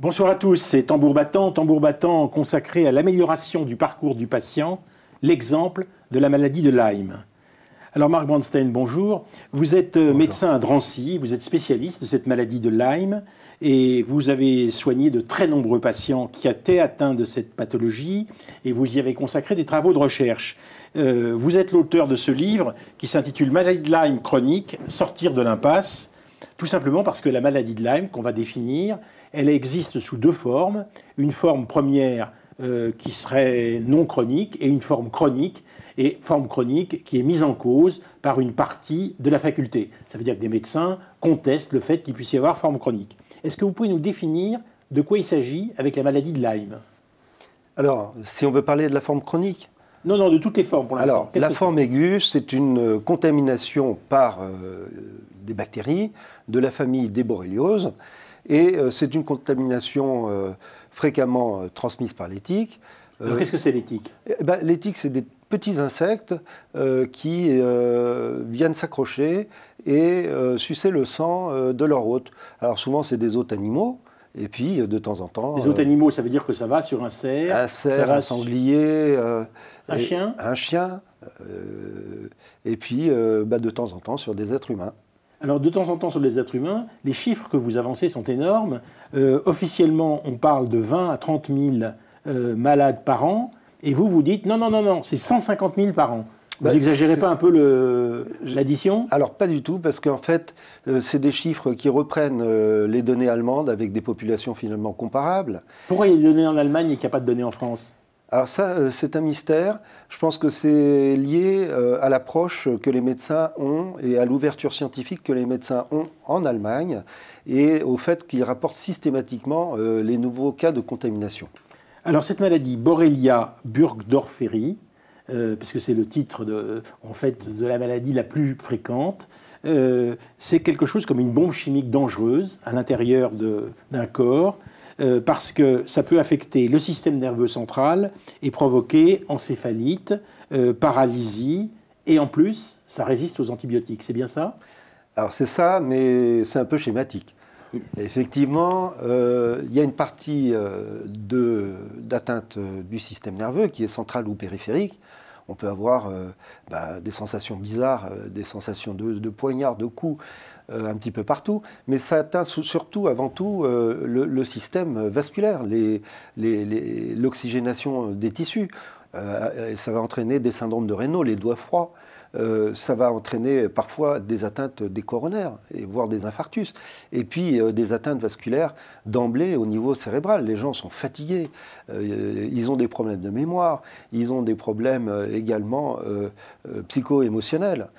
Bonsoir à tous, c'est Tambour battant consacré à l'amélioration du parcours du patient, l'exemple de la maladie de Lyme. Alors Marc Brandstein, bonjour. Vous êtes médecin à Drancy, vous êtes spécialiste de cette maladie de Lyme et vous avez soigné de très nombreux patients qui étaient atteints de cette pathologie et vous y avez consacré des travaux de recherche. Vous êtes l'auteur de ce livre qui s'intitule « Maladie de Lyme chronique, sortir de l'impasse », tout simplement parce que la maladie de Lyme, qu'on va définir, elle existe sous deux formes. Une forme première qui serait non chronique et une forme chronique qui est mise en cause par une partie de la faculté. Ça veut dire que des médecins contestent le fait qu'il puisse y avoir forme chronique. Est-ce que vous pouvez nous définir de quoi il s'agit avec la maladie de Lyme? Alors, si on veut parler de la forme chronique? Non, de toutes les formes pour l'instant. Alors, la forme aiguë, c'est une contamination par des bactéries de la famille des borrélioses. Et c'est une contamination fréquemment transmise par les tiques. Alors, qu'est-ce que c'est les tiques? Les tiques, c'est des petits insectes qui viennent s'accrocher et sucer le sang de leur hôte. Alors souvent, c'est des hôtes animaux. Et puis, de temps en temps... Des hôtes animaux, ça veut dire que ça va sur un cerf, un sanglier... un chien. Un chien. Et puis, de temps en temps, sur des êtres humains. Alors, de temps en temps, sur les êtres humains, les chiffres que vous avancez sont énormes. Officiellement, on parle de 20 à 30 000 malades par an. Et vous dites, non, c'est 150 000 par an. Vous n'exagérez pas un peu l'addition? Alors, pas du tout, parce qu'en fait, c'est des chiffres qui reprennent les données allemandes avec des populations finalement comparables. Pourquoi il y a des données en Allemagne et qu'il n'y a pas de données en France? Alors ça, c'est un mystère. Je pense que c'est lié à l'approche que les médecins ont et à l'ouverture scientifique que les médecins ont en Allemagne et au fait qu'ils rapportent systématiquement les nouveaux cas de contamination. Alors cette maladie, Borrelia burgdorferi, puisque c'est le titre de la maladie la plus fréquente, c'est quelque chose comme une bombe chimique dangereuse à l'intérieur d'un corps, parce que ça peut affecter le système nerveux central et provoquer encéphalite, paralysie, et en plus, ça résiste aux antibiotiques. C'est bien ça? Alors c'est ça, mais c'est un peu schématique. Effectivement, il y a une partie d'atteinte du système nerveux qui est centrale ou périphérique. On peut avoir des sensations bizarres, des sensations de poignard, de coups, un petit peu partout. Mais ça atteint surtout, avant tout, le système vasculaire, l'oxygénation des tissus. Ça va entraîner des syndromes de Raynaud, les doigts froids. Ça va entraîner parfois des atteintes des coronaires, voire des infarctus. Et puis des atteintes vasculaires d'emblée au niveau cérébral. Les gens sont fatigués, ils ont des problèmes de mémoire, ils ont des problèmes également psycho-émotionnels.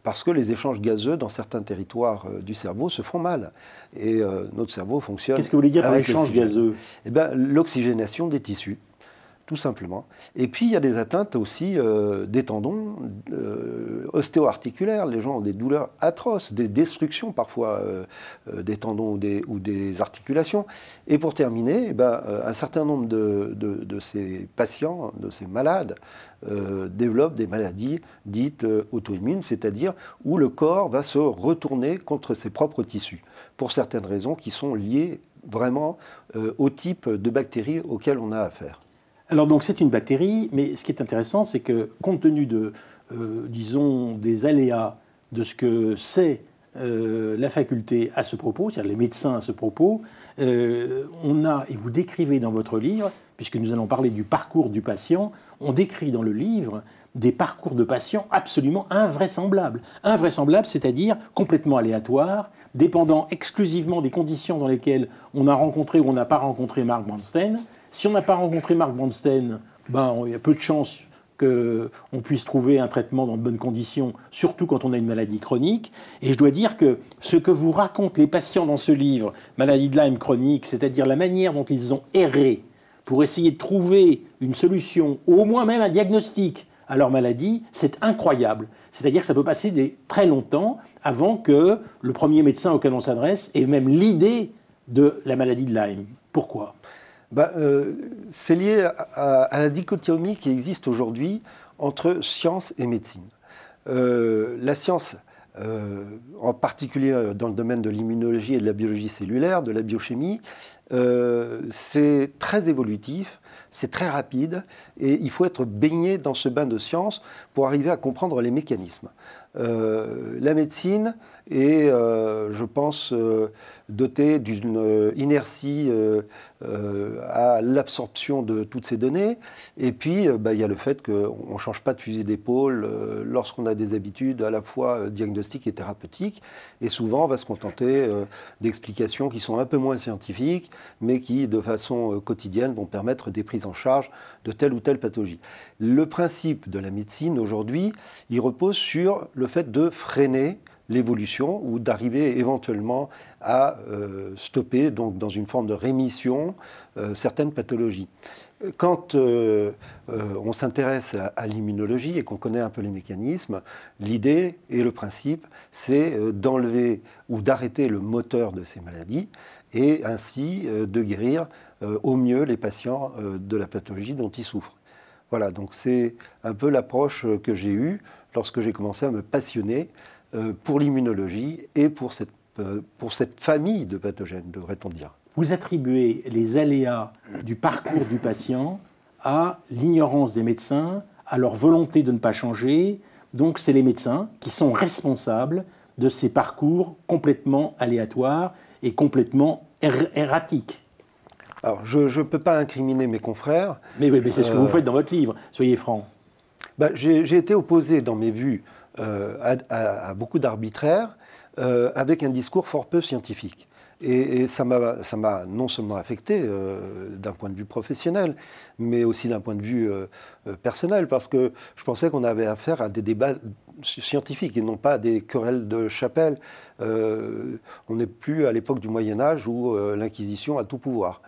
Parce que les échanges gazeux dans certains territoires du cerveau se font mal. Et notre cerveau fonctionne... Qu'est-ce que vous voulez dire par échange gazeux? L'oxygénation des tissus. Tout simplement. Et puis, il y a des atteintes aussi des tendons ostéo-articulaires. Les gens ont des douleurs atroces, des destructions parfois des tendons ou des articulations. Et pour terminer, un certain nombre de ces patients, de ces malades, développent des maladies dites auto-immunes, c'est-à-dire où le corps va se retourner contre ses propres tissus, pour certaines raisons qui sont liées vraiment au type de bactéries auxquelles on a affaire. Alors donc c'est une bactérie, mais ce qui est intéressant, c'est que compte tenu disons, des aléas de ce que c'est la faculté à ce propos, c'est-à-dire les médecins à ce propos, on a, et vous décrivez dans votre livre, puisque nous allons parler du parcours du patient, on décrit dans le livre des parcours de patients absolument invraisemblables. Invraisemblables, c'est-à-dire complètement aléatoires, dépendant exclusivement des conditions dans lesquelles on a rencontré ou on n'a pas rencontré Marc Brandstein. Si on n'a pas rencontré Marc Brandstein, il y a peu de chances qu'on puisse trouver un traitement dans de bonnes conditions, surtout quand on a une maladie chronique. Et je dois dire que ce que vous racontent les patients dans ce livre, Maladie de Lyme chronique, c'est-à-dire la manière dont ils ont erré pour essayer de trouver une solution, ou au moins même un diagnostic à leur maladie, c'est incroyable. C'est-à-dire que ça peut passer très longtemps avant que le premier médecin auquel on s'adresse ait même l'idée de la maladie de Lyme. Pourquoi ? C'est lié à la dichotomie qui existe aujourd'hui entre science et médecine. La science en particulier dans le domaine de l'immunologie et de la biologie cellulaire, de la biochimie, c'est très évolutif, c'est très rapide, et il faut être baigné dans ce bain de science pour arriver à comprendre les mécanismes. La médecine est, je pense, dotée d'une inertie à l'absorption de toutes ces données. Et puis, il y a le fait qu'on ne change pas de fusil d'épaule lorsqu'on a des habitudes à la fois diagnostiques et thérapeutiques. Et souvent, on va se contenter d'explications qui sont un peu moins scientifiques, mais qui, de façon quotidienne, vont permettre des prises en charge de telle ou telle pathologie. Le principe de la médecine, aujourd'hui, il repose sur le fait de freiner l'évolution ou d'arriver éventuellement à stopper, donc dans une forme de rémission, certaines pathologies. Quand on s'intéresse à l'immunologie et qu'on connaît un peu les mécanismes, l'idée et le principe, c'est d'enlever ou d'arrêter le moteur de ces maladies et ainsi de guérir au mieux les patients de la pathologie dont ils souffrent. Voilà, donc c'est un peu l'approche que j'ai eue lorsque j'ai commencé à me passionner pour l'immunologie et pour cette famille de pathogènes, devrait-on dire. Vous attribuez les aléas du parcours du patient à l'ignorance des médecins, à leur volonté de ne pas changer. Donc c'est les médecins qui sont responsables de ces parcours complètement aléatoires et complètement erratiques. Alors je ne peux pas incriminer mes confrères. Mais c'est ce que vous faites dans votre livre, soyez franc. J'ai été opposé dans mes vues à beaucoup d'arbitraires avec un discours fort peu scientifique. Et ça m'a non seulement affecté d'un point de vue professionnel, mais aussi d'un point de vue personnel, parce que je pensais qu'on avait affaire à des débats scientifiques et non pas à des querelles de chapelle. On n'est plus à l'époque du Moyen-Âge où l'Inquisition a tout pouvoir.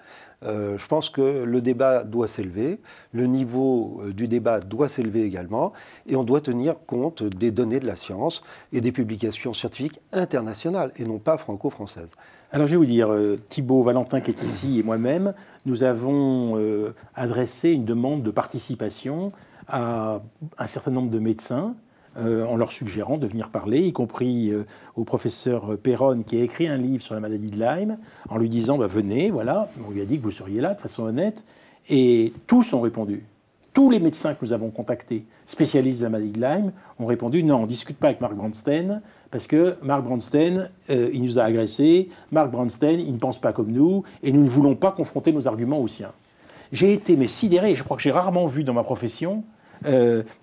Je pense que le débat doit s'élever, le niveau du débat doit s'élever également, et on doit tenir compte des données de la science et des publications scientifiques internationales, et non pas franco-françaises. Alors je vais vous dire, Thibaut Valentin qui est ici et moi-même, nous avons adressé une demande de participation à un certain nombre de médecins, en leur suggérant de venir parler, y compris au professeur Perron qui a écrit un livre sur la maladie de Lyme, en lui disant venez, voilà, on lui a dit que vous seriez là de façon honnête, et tous ont répondu. Tous les médecins que nous avons contactés, spécialistes de la maladie de Lyme, ont répondu non, on ne discute pas avec Mark Brandstein, parce que Mark Brandstein, il nous a agressés, Mark Brandstein, il ne pense pas comme nous, et nous ne voulons pas confronter nos arguments aux siens. J'ai été sidéré, je crois que j'ai rarement vu dans ma profession,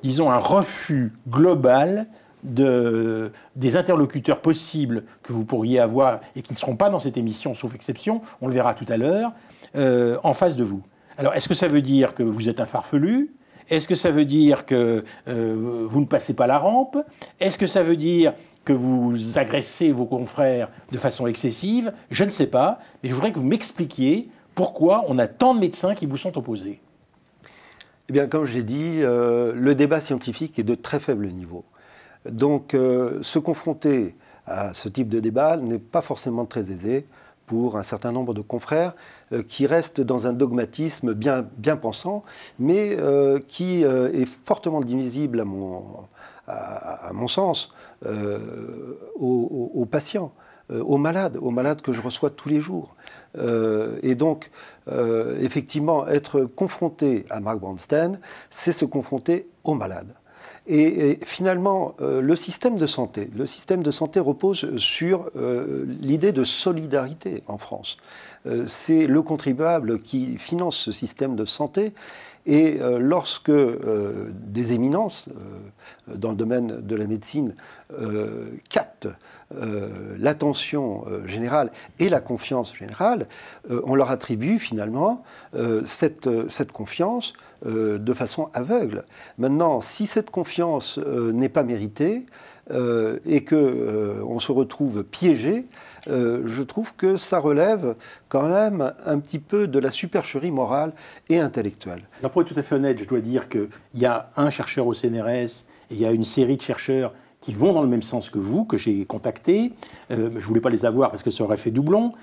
disons, un refus global des interlocuteurs possibles que vous pourriez avoir et qui ne seront pas dans cette émission, sauf exception, on le verra tout à l'heure, en face de vous. Alors, est-ce que ça veut dire que vous êtes un farfelu ? Est-ce que ça veut dire que vous ne passez pas la rampe ? Est-ce que ça veut dire que vous agressez vos confrères de façon excessive ? Je ne sais pas, mais je voudrais que vous m'expliquiez pourquoi on a tant de médecins qui vous sont opposés. Eh bien, comme j'ai dit, le débat scientifique est de très faible niveau. Donc, se confronter à ce type de débat n'est pas forcément très aisé pour un certain nombre de confrères qui restent dans un dogmatisme bien pensant, mais qui est fortement divisible à mon sens aux patients, aux malades que je reçois tous les jours. Et donc, effectivement, être confronté à Mark Brandstein, c'est se confronter aux malades. Et finalement, le système de santé repose sur l'idée de solidarité en France. C'est le contribuable qui finance ce système de santé. Et lorsque des éminences dans le domaine de la médecine captent l'attention générale et la confiance générale, on leur attribue finalement cette confiance de façon aveugle. Maintenant, si cette confiance n'est pas méritée et qu'on se retrouve piégé, je trouve que ça relève quand même un petit peu de la supercherie morale et intellectuelle. Alors pour être tout à fait honnête, je dois dire qu'il y a un chercheur au CNRS et il y a une série de chercheurs qui vont dans le même sens que vous, que j'ai contactés. Je ne voulais pas les avoir parce que ça aurait fait doublon.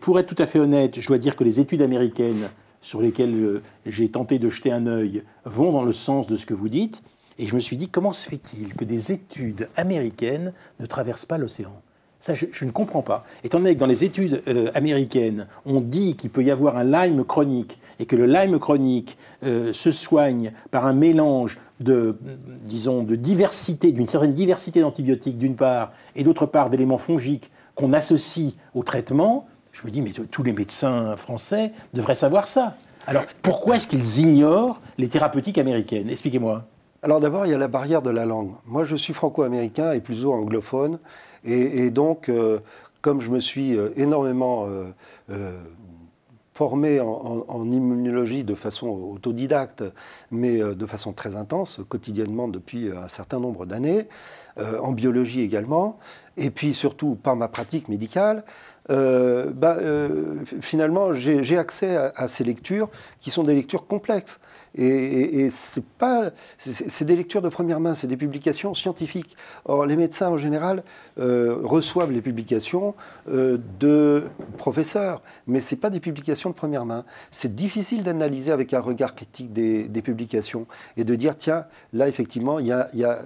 Pour être tout à fait honnête, je dois dire que les études américaines sur lesquelles j'ai tenté de jeter un œil vont dans le sens de ce que vous dites. Et je me suis dit, comment se fait-il que des études américaines ne traversent pas l'océan? Ça, je ne comprends pas. Étant donné que dans les études américaines, on dit qu'il peut y avoir un Lyme chronique et que le Lyme chronique se soigne par un mélange disons, d'une certaine diversité d'antibiotiques d'une part, et d'autre part d'éléments fongiques qu'on associe au traitement, je me dis, mais tous les médecins français devraient savoir ça. Alors, pourquoi est-ce qu'ils ignorent les thérapeutiques américaines? Expliquez-moi. Alors d'abord, il y a la barrière de la langue. Moi, je suis franco-américain et plutôt anglophone. Et donc, comme je me suis énormément formé en immunologie de façon autodidacte, mais de façon très intense, quotidiennement depuis un certain nombre d'années, en biologie également, et puis surtout par ma pratique médicale, finalement, j'ai accès à ces lectures qui sont des lectures complexes. Et c'est des lectures de première main, c'est des publications scientifiques. Or, les médecins, en général, reçoivent les publications de professeurs, mais ce n'est pas des publications de première main. C'est difficile d'analyser avec un regard critique des publications et de dire, tiens, là, effectivement,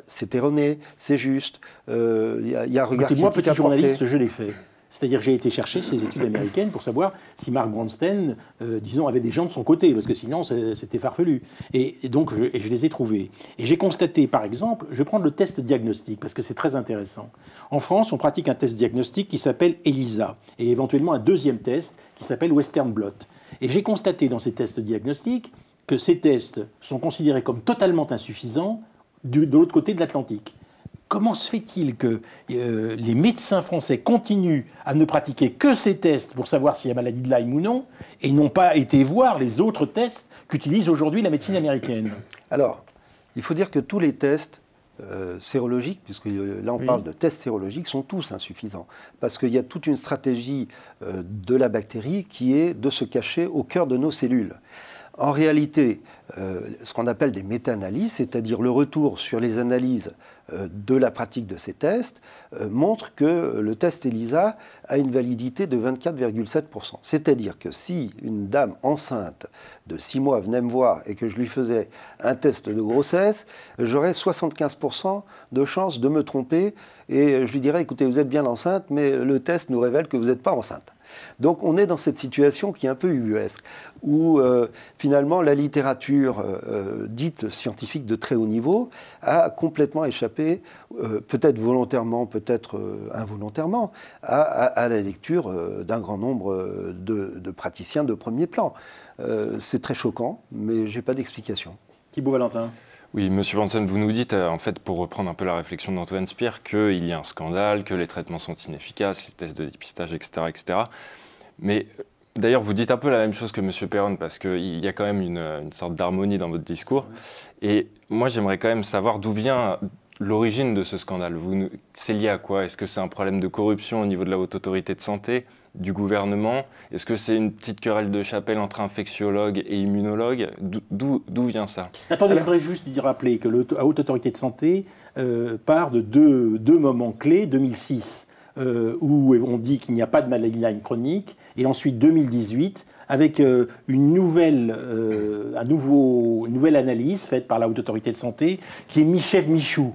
c'est erroné, c'est juste, il y a un regard critique. Moi, petit journaliste, je l'ai fait. C'est-à-dire que j'ai été chercher ces études américaines pour savoir si Mark Bronstein, disons, avait des gens de son côté, parce que sinon, c'était farfelu. Et donc, je les ai trouvés. Et j'ai constaté, par exemple, je vais prendre le test diagnostic, parce que c'est très intéressant. En France, on pratique un test diagnostic qui s'appelle ELISA, et éventuellement un deuxième test qui s'appelle Western blot. Et j'ai constaté dans ces tests diagnostiques que ces tests sont considérés comme totalement insuffisants de l'autre côté de l'Atlantique. Comment se fait-il que les médecins français continuent à ne pratiquer que ces tests pour savoir s'il y a maladie de Lyme ou non, et n'ont pas été voir les autres tests qu'utilise aujourd'hui la médecine américaine? Alors, il faut dire que tous les tests sérologiques, puisque là on parle de tests sérologiques, sont tous insuffisants. Parce qu'il y a toute une stratégie de la bactérie qui est de se cacher au cœur de nos cellules. En réalité, ce qu'on appelle des méta-analyses, c'est-à-dire le retour sur les analyses de la pratique de ces tests, montre que le test ELISA a une validité de 24,7%. C'est-à-dire que si une dame enceinte de 6 mois venait me voir et que je lui faisais un test de grossesse, j'aurais 75% de chance de me tromper et je lui dirais, écoutez, vous êtes bien enceinte, mais le test nous révèle que vous n'êtes pas enceinte. Donc on est dans cette situation qui est un peu ubuesque, où finalement la littérature dite scientifique de très haut niveau a complètement échappé, peut-être volontairement, peut-être involontairement, à la lecture d'un grand nombre de praticiens de premier plan. C'est très choquant, mais je n'ai pas d'explication. Thibaut Valentin. Oui, Monsieur Bronstein, vous nous dites, en fait, pour reprendre un peu la réflexion d'Antoine Spire, qu'il y a un scandale, que les traitements sont inefficaces, les tests de dépistage, etc., etc. Mais d'ailleurs, vous dites un peu la même chose que Monsieur Perron, parce qu'il y a quand même une sorte d'harmonie dans votre discours. Et moi, j'aimerais quand même savoir d'où vient l'origine de ce scandale. C'est lié à quoi? Est-ce que c'est un problème de corruption au niveau de la Haute Autorité de Santé, du gouvernement? Est-ce que c'est une petite querelle de chapelle entre infectiologues et immunologues? D'où vient ça? Attendez, je voudrais juste rappeler que la Haute Autorité de Santé part de deux moments clés. 2006, où on dit qu'il n'y a pas de maladie Lyme chronique, et ensuite 2018, avec une nouvelle analyse faite par la Haute Autorité de Santé, qui est mi-chef, mi-chou,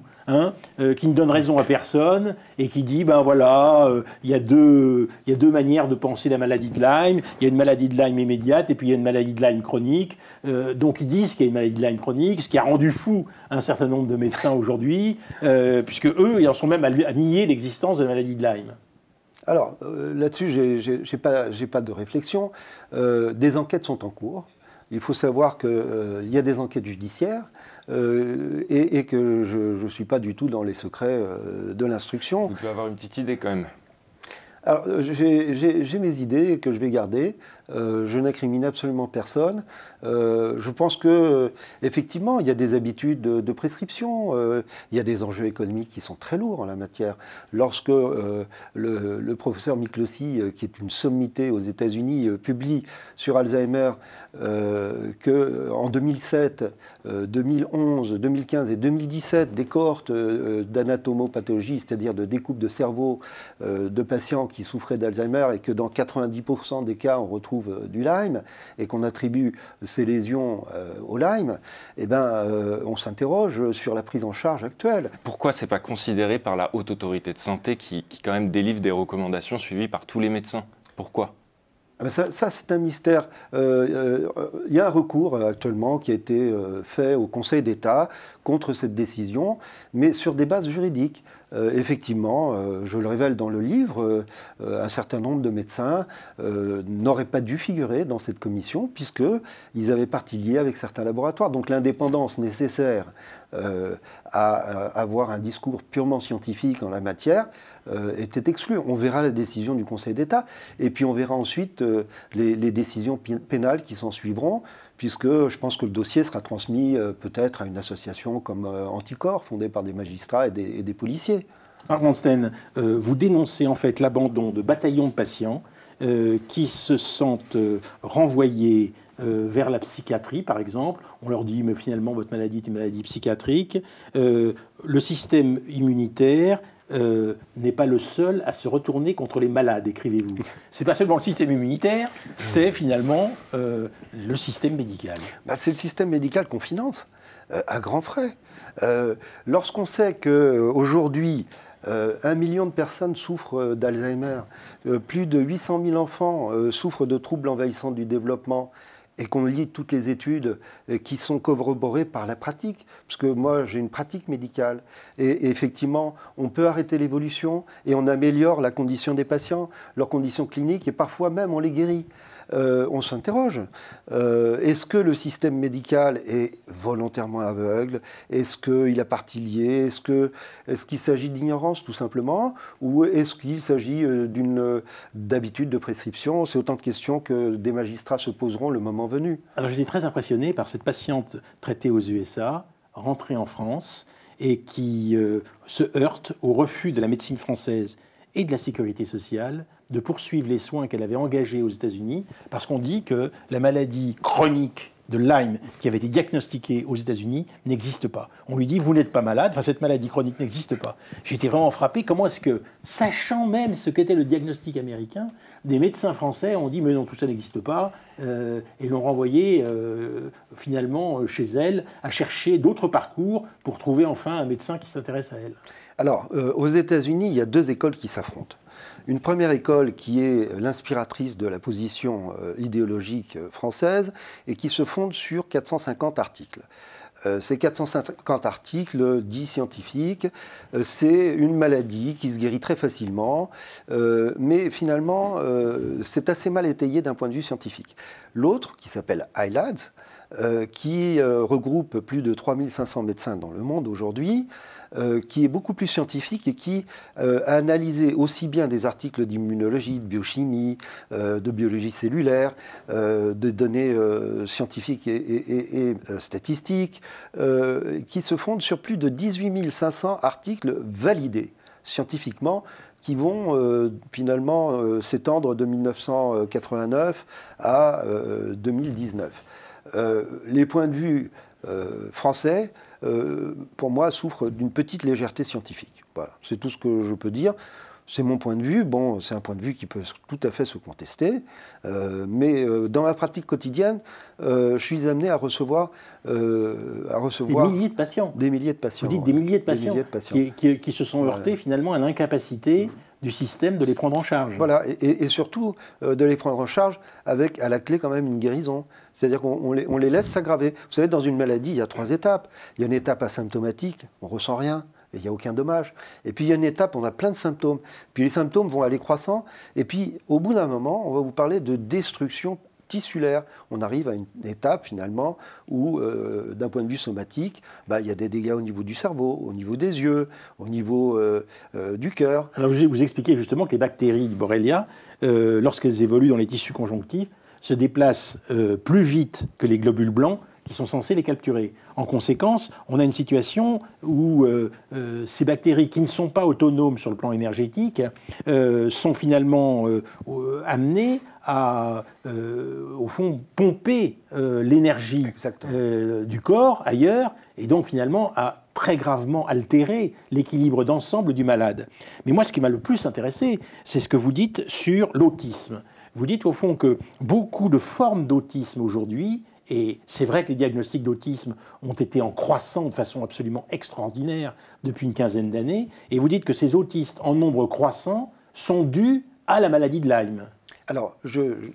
qui ne donne raison à personne, et qui dit, ben voilà, il y a deux manières de penser la maladie de Lyme. Il y a une maladie de Lyme immédiate, et puis il y a une maladie de Lyme chronique. Donc ils disent qu'il y a une maladie de Lyme chronique, ce qui a rendu fou un certain nombre de médecins aujourd'hui, puisque eux, ils en sont même à nier l'existence de la maladie de Lyme. Alors, là-dessus, j'ai pas de réflexion. Des enquêtes sont en cours. Il faut savoir qu'il y a des enquêtes judiciaires et que je ne suis pas du tout dans les secrets de l'instruction. Vous devez avoir une petite idée quand même. Alors, j'ai mes idées que je vais garder. Je n'incrimine absolument personne. Je pense que effectivement, il y a des habitudes de prescription. Il y a des enjeux économiques qui sont très lourds en la matière. Lorsque le professeur Miklosi, qui est une sommité aux États-Unis, publie sur Alzheimer qu'en 2007, 2011, 2015 et 2017, des cohortes d'anatomopathologie, c'est-à-dire de découpe de cerveau de patients qui souffraient d'Alzheimer, et que dans 90% des cas, on retrouve trouve du Lyme et qu'on attribue ces lésions au Lyme, eh ben, on s'interroge sur la prise en charge actuelle. Pourquoi c'est pas considéré par la Haute Autorité de Santé qui quand même délivre des recommandations suivies par tous les médecins? Pourquoi? Ça c'est un mystère. Il y a un recours actuellement qui a été fait au Conseil d'État contre cette décision, mais sur des bases juridiques. Effectivement, je le révèle dans le livre, un certain nombre de médecins n'auraient pas dû figurer dans cette commission puisqu'ils avaient partie liée avec certains laboratoires. Donc l'indépendance nécessaire à avoir un discours purement scientifique en la matière était exclue. On verra la décision du Conseil d'État et puis on verra ensuite les décisions pénales qui s'en suivront, puisque je pense que le dossier sera transmis peut-être à une association comme Anticorps, fondée par des magistrats et des policiers. Marc Monstein, vous dénoncez en fait l'abandon de bataillons de patients qui se sentent renvoyés vers la psychiatrie, par exemple. On leur dit, mais finalement, votre maladie est une maladie psychiatrique. Le système immunitaire n'est pas le seul à se retourner contre les malades, écrivez-vous. C'est pas seulement le système immunitaire, c'est finalement le système médical. C'est le système médical qu'on finance à grands frais. Lorsqu'on sait qu'aujourd'hui, 1 million de personnes souffrent d'Alzheimer, plus de 800 000 enfants souffrent de troubles envahissants du développement, et qu'on lit toutes les études qui sont corroborées par la pratique, parce que moi j'ai une pratique médicale, et effectivement on peut arrêter l'évolution et on améliore la condition des patients, leurs conditions cliniques, et parfois même on les guérit. On s'interroge. Est-ce que le système médical est volontairement aveugle? Est-ce qu'il a partie liée? Est-ce qu'il s'agit d'ignorance tout simplement? Ou est-ce qu'il s'agit d'habitude de prescription? C'est autant de questions que des magistrats se poseront le moment venu. Alors j'étais très impressionné par cette patiente traitée aux USA, rentrée en France, et qui se heurte au refus de la médecine française et de la sécurité sociale de poursuivre les soins qu'elle avait engagés aux États-Unis, parce qu'on dit que la maladie chronique de Lyme qui avait été diagnostiquée aux États-Unis n'existe pas. On lui dit, vous n'êtes pas malade, enfin cette maladie chronique n'existe pas. J'ai été vraiment frappé, comment est-ce que, sachant même ce qu'était le diagnostic américain, des médecins français ont dit, mais non, tout ça n'existe pas, et l'ont renvoyé finalement chez elle à chercher d'autres parcours pour trouver enfin un médecin qui s'intéresse à elle. Alors, aux États-Unis, il y a deux écoles qui s'affrontent. Une première école qui est l'inspiratrice de la position idéologique française et qui se fonde sur 450 articles. Ces 450 articles dits scientifiques, c'est une maladie qui se guérit très facilement, mais finalement, c'est assez mal étayé d'un point de vue scientifique. L'autre, qui s'appelle ILADS, qui regroupe plus de 3500 médecins dans le monde aujourd'hui, qui est beaucoup plus scientifique et qui a analysé aussi bien des articles d'immunologie, de biochimie, de biologie cellulaire, de données scientifiques et statistiques, qui se fondent sur plus de 18 500 articles validés scientifiquement, qui vont finalement s'étendre de 1989 à 2019. Les points de vue français, pour moi, souffrent d'une petite légèreté scientifique. Voilà, c'est tout ce que je peux dire. C'est mon point de vue. Bon, c'est un point de vue qui peut tout à fait se contester. Mais dans ma pratique quotidienne, je suis amené à recevoir des milliers de patients. Des milliers de patients. Vous dites des milliers de patients, qui se sont heurtés finalement à l'incapacité du système de les prendre en charge. Voilà, et surtout de les prendre en charge avec à la clé quand même une guérison. C'est-à-dire qu'on les laisse s'aggraver. Vous savez, dans une maladie, il y a 3 étapes. Il y a une étape asymptomatique, on ne ressent rien, et il n'y a aucun dommage. Et puis il y a une étape, on a plein de symptômes. Puis les symptômes vont aller croissant, et puis au bout d'un moment, on va vous parler de destruction tissulaire. On arrive à une étape finalement où, d'un point de vue somatique, il y a des dégâts au niveau du cerveau, au niveau des yeux, au niveau du cœur. Alors vous expliquez justement que les bactéries Borrelia, lorsqu'elles évoluent dans les tissus conjonctifs, se déplacent plus vite que les globules blancs qui sont censés les capturer. En conséquence, on a une situation où ces bactéries qui ne sont pas autonomes sur le plan énergétique sont finalement amenées à, au fond, pomper l'énergie du corps ailleurs, et donc finalement à très gravement altérer l'équilibre d'ensemble du malade. Mais moi, ce qui m'a le plus intéressé, c'est ce que vous dites sur l'autisme. vous dites au fond que beaucoup de formes d'autisme aujourd'hui, et c'est vrai que les diagnostics d'autisme ont été en croissant de façon absolument extraordinaire depuis une quinzaine d'années, et vous dites que ces autistes en nombre croissant sont dus à la maladie de Lyme. Alors,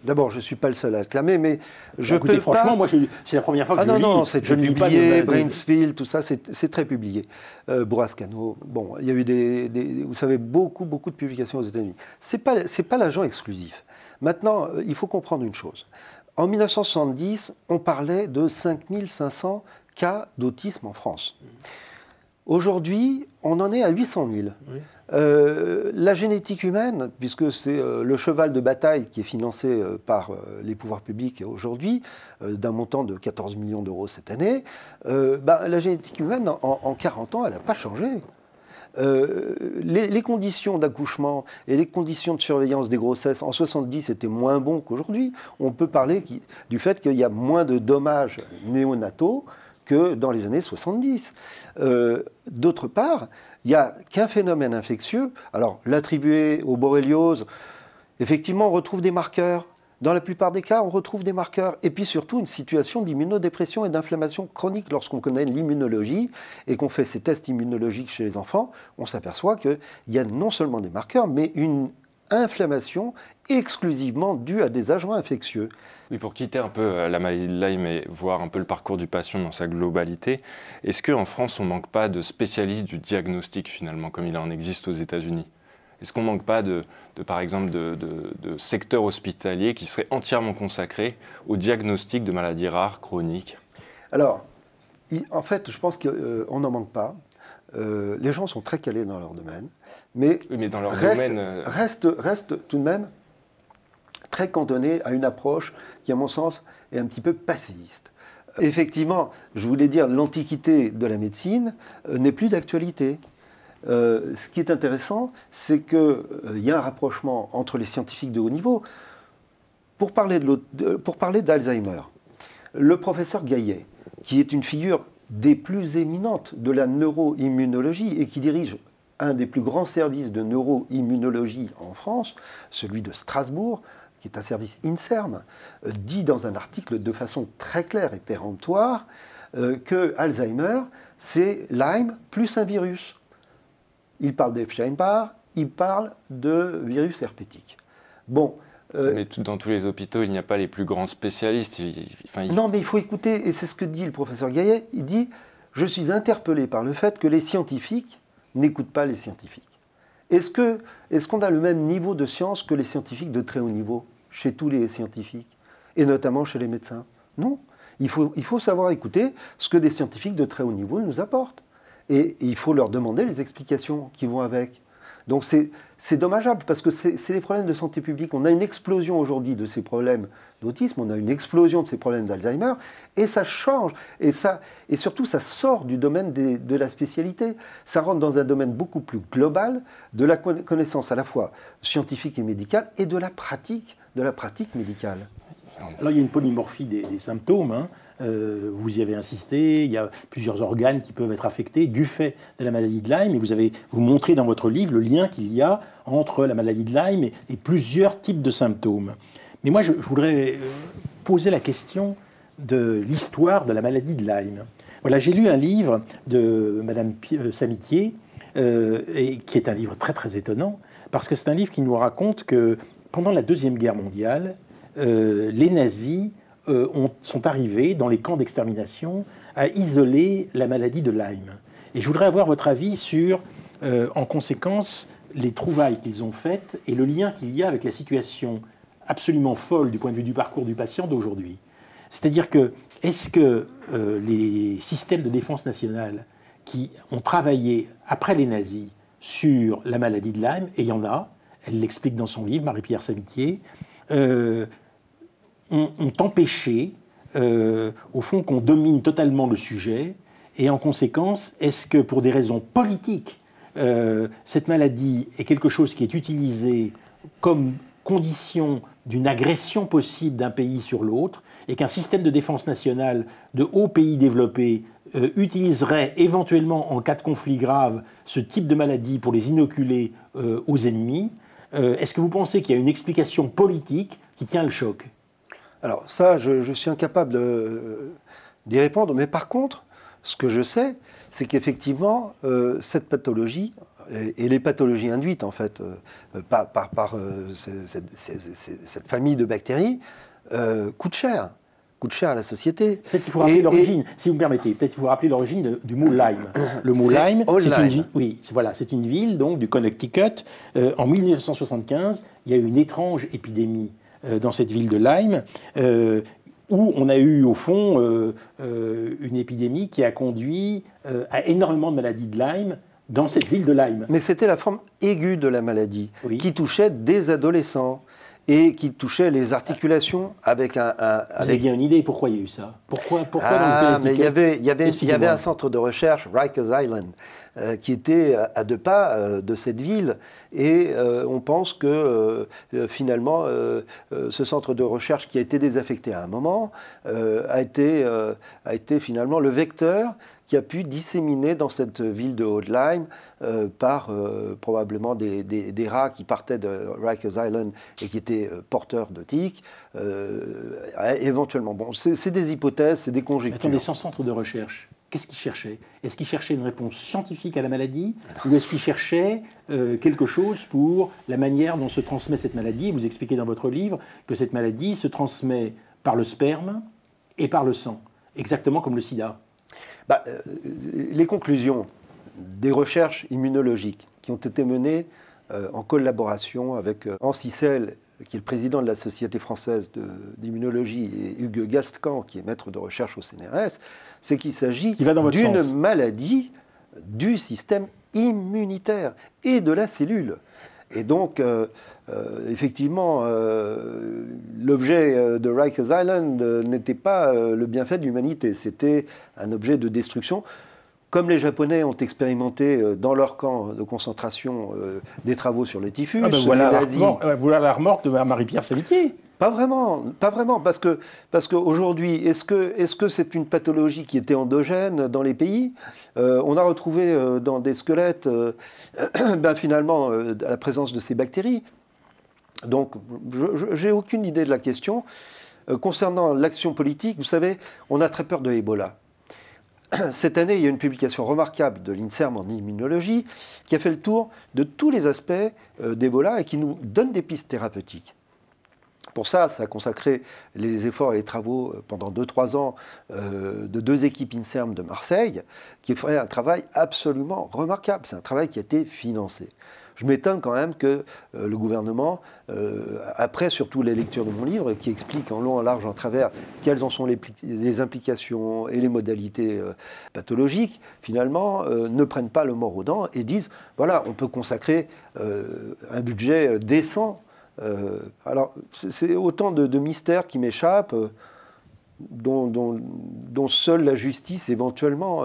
d'abord, je ne suis pas le seul à acclamer, mais je écoutez, peux franchement, pas... moi, c'est la première fois que je non, lis. Non, c'est publié, Brainsfield, tout ça, c'est très publié. Bourrascano, bon, il y a eu vous savez, beaucoup de publications aux États-Unis. C'est pas l'agent exclusif. Maintenant, il faut comprendre une chose. En 1970, on parlait de 5500 cas d'autisme en France. Aujourd'hui, on en est à 800 000. Oui. La génétique humaine, puisque c'est le cheval de bataille qui est financé par les pouvoirs publics aujourd'hui, d'un montant de 14 millions d'euros cette année, la génétique humaine, en 40 ans, elle n'a pas changé. Les conditions d'accouchement et les conditions de surveillance des grossesses en 70 étaient moins bons qu'aujourd'hui. On peut parler du fait qu'il y a moins de dommages néonataux que dans les années 70. D'autre part, il n'y a qu'un phénomène infectieux. Alors, l'attribuer aux borrélioses, effectivement, on retrouve des marqueurs. Dans la plupart des cas, on retrouve des marqueurs. Et puis surtout, une situation d'immunodépression et d'inflammation chronique. Lorsqu'on connaît l'immunologie et qu'on fait ces tests immunologiques chez les enfants, on s'aperçoit qu'il y a non seulement des marqueurs, mais une inflammation exclusivement due à des agents infectieux. Oui, pour quitter un peu la maladie de Lyme et voir un peu le parcours du patient dans sa globalité, est-ce qu'en France, on ne manque pas de spécialistes du diagnostic, finalement, comme il en existe aux États-Unis ? Est-ce qu'on ne manque pas, par exemple, de secteurs hospitaliers qui seraient entièrement consacrés au diagnostic de maladies rares, chroniques ? Alors, en fait, je pense qu'on n'en manque pas. Les gens sont très calés dans leur domaine, mais dans leur reste tout de même très cantonné à une approche qui, à mon sens, est un petit peu passéiste. Effectivement, je voulais dire, l'antiquité de la médecine n'est plus d'actualité. Ce qui est intéressant, c'est qu'il y a un rapprochement entre les scientifiques de haut niveau. Pour parler d'Alzheimer, le professeur Gaillet, qui est une figure des plus éminentes de la neuroimmunologie et qui dirige un des plus grands services de neuroimmunologie en France, celui de Strasbourg, qui est un service INSERM, dit dans un article de façon très claire et péremptoire que Alzheimer, c'est Lyme plus un virus. Il parle d'Epstein-Barr, il parle de virus herpétique. Bon. Mais dans tous les hôpitaux, il n'y a pas les plus grands spécialistes. Non, mais il faut écouter, et c'est ce que dit le professeur Gaillet. Il dit « Je suis interpellé par le fait que les scientifiques n'écoutent pas les scientifiques. » Est-ce qu'on a le même niveau de science que les scientifiques de très haut niveau chez tous les scientifiques, et notamment chez les médecins? Non. Il faut savoir écouter ce que des scientifiques de très haut niveau nous apportent. Et il faut leur demander les explications qui vont avec. Donc c'est dommageable, parce que c'est des problèmes de santé publique. On a une explosion aujourd'hui de ces problèmes d'autisme, on a une explosion de ces problèmes d'Alzheimer, et ça change. Et surtout, ça sort du domaine de la spécialité. Ça rentre dans un domaine beaucoup plus global de la connaissance à la fois scientifique et médicale, et de la pratique médicale. Alors il y a une polymorphie des symptômes, hein. Vous y avez insisté, il y a plusieurs organes qui peuvent être affectés du fait de la maladie de Lyme, et vous montrez dans votre livre le lien qu'il y a entre la maladie de Lyme et plusieurs types de symptômes. Mais moi, je voudrais poser la question de l'histoire de la maladie de Lyme. Voilà, j'ai lu un livre de Madame Samitier, et qui est un livre très très étonnant, parce que c'est un livre qui nous raconte que pendant la Deuxième Guerre mondiale, les nazis sont arrivés dans les camps d'extermination à isoler la maladie de Lyme. Et je voudrais avoir votre avis sur, en conséquence, les trouvailles qu'ils ont faites et le lien qu'il y a avec la situation absolument folle du point de vue du parcours du patient d'aujourd'hui. C'est-à-dire que, est-ce que les systèmes de défense nationale qui ont travaillé après les nazis sur la maladie de Lyme, et il y en a, elle l'explique dans son livre, Marie-Pierre Samitier, ont empêché, au fond, qu'on domine totalement le sujet, et en conséquence, est-ce que pour des raisons politiques, cette maladie est quelque chose qui est utilisé comme condition d'une agression possible d'un pays sur l'autre, et qu'un système de défense nationale de hauts pays développés utiliserait éventuellement, en cas de conflit grave, ce type de maladie pour les inoculer aux ennemis, Est-ce que vous pensez qu'il y a une explication politique qui tient le choc? Alors ça, je suis incapable d'y répondre, mais par contre, ce que je sais, c'est qu'effectivement, cette pathologie, et les pathologies induites en fait par cette famille de bactéries, coûtent cher à la société. Peut-être qu'il faut rappeler l'origine, si vous me permettez, peut-être qu'il faut rappeler l'origine du mot Lyme. Le mot Lyme, c'est une ville donc, du Connecticut. En 1975, il y a eu une étrange épidémie dans cette ville de Lyme, où on a eu au fond une épidémie qui a conduit à énormément de maladies de Lyme dans cette ville de Lyme. Mais c'était la forme aiguë de la maladie, oui, qui touchait des adolescents et qui touchait les articulations avec un... Vous avez bien une idée pourquoi il y a eu ça? Pourquoi dans le mais il y avait un centre de recherche, Rikers Island, qui était à 2 pas de cette ville. Et on pense que finalement, ce centre de recherche qui a été désaffecté à un moment a été finalement le vecteur qui a pu disséminer dans cette ville de Haut-de-Lyme par probablement des rats qui partaient de Rikers Island et qui étaient porteurs de tiques. Éventuellement, bon, c'est des hypothèses, c'est des conjectures. Attendez, sans centre de recherche, qu'est-ce qu'ils cherchaient? Est-ce qu'ils cherchaient une réponse scientifique à la maladie ou est-ce qu'ils cherchaient quelque chose pour la manière dont se transmet cette maladie? Vous expliquez dans votre livre que cette maladie se transmet par le sperme et par le sang, exactement comme le sida. Les conclusions des recherches immunologiques qui ont été menées en collaboration avec Hans Issel, qui est le président de la Société française d'immunologie, et Hugues Gastkan, qui est maître de recherche au CNRS, c'est qu'il s'agit d'une maladie du système immunitaire et de la cellule. Et donc, effectivement, l'objet de Rikers Island n'était pas le bienfait de l'humanité, c'était un objet de destruction. Comme les Japonais ont expérimenté dans leur camp de concentration des travaux sur le typhus, voilà la remorque de Marie-Pierre Salitier. Pas vraiment, parce qu'aujourd'hui, est-ce que c'est une pathologie qui était endogène dans les pays? On a retrouvé dans des squelettes, finalement, la présence de ces bactéries. Donc, j'ai aucune idée de la question. Concernant l'action politique, vous savez, on a très peur de Ebola. Cette année, il y a une publication remarquable de l'INSERM en immunologie qui a fait le tour de tous les aspects d'Ebola et qui nous donne des pistes thérapeutiques. Pour ça, ça a consacré les efforts et les travaux pendant 2-3 ans de 2 équipes INSERM de Marseille qui feraient un travail absolument remarquable. C'est un travail qui a été financé. Je m'étonne quand même que le gouvernement, après surtout les lectures de mon livre, qui explique en long, en large, en travers quelles en sont les implications et les modalités pathologiques, finalement, ne prennent pas le mors aux dents et disent, voilà, on peut consacrer un budget décent. Alors, c'est autant de mystères qui m'échappent, dont seule la justice, éventuellement,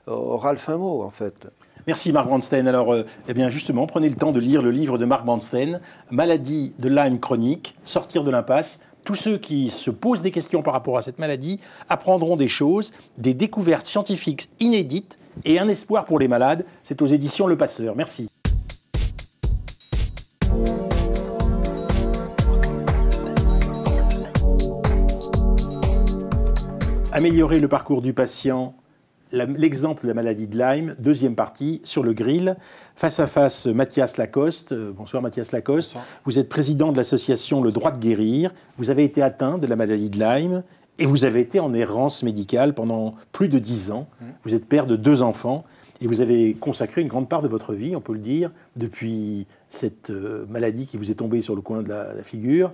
aura le fin mot, en fait. Merci Marc Brandstein. Alors, eh bien justement, prenez le temps de lire le livre de Marc Brandstein, Maladie de Lyme chronique, sortir de l'impasse. Tous ceux qui se posent des questions par rapport à cette maladie apprendront des choses, des découvertes scientifiques inédites et un espoir pour les malades. C'est aux éditions Le Passeur. Merci. Améliorer le parcours du patient. L'exemple de la maladie de Lyme, deuxième partie, sur le grill. Face à face, Mathias Lacoste. Bonsoir Mathias Lacoste. Bonsoir. Vous êtes président de l'association Le Droit de Guérir. Vous avez été atteint de la maladie de Lyme et vous avez été en errance médicale pendant plus de 10 ans. Vous êtes père de 2 enfants et vous avez consacré une grande part de votre vie, on peut le dire, depuis cette maladie qui vous est tombée sur le coin de la figure,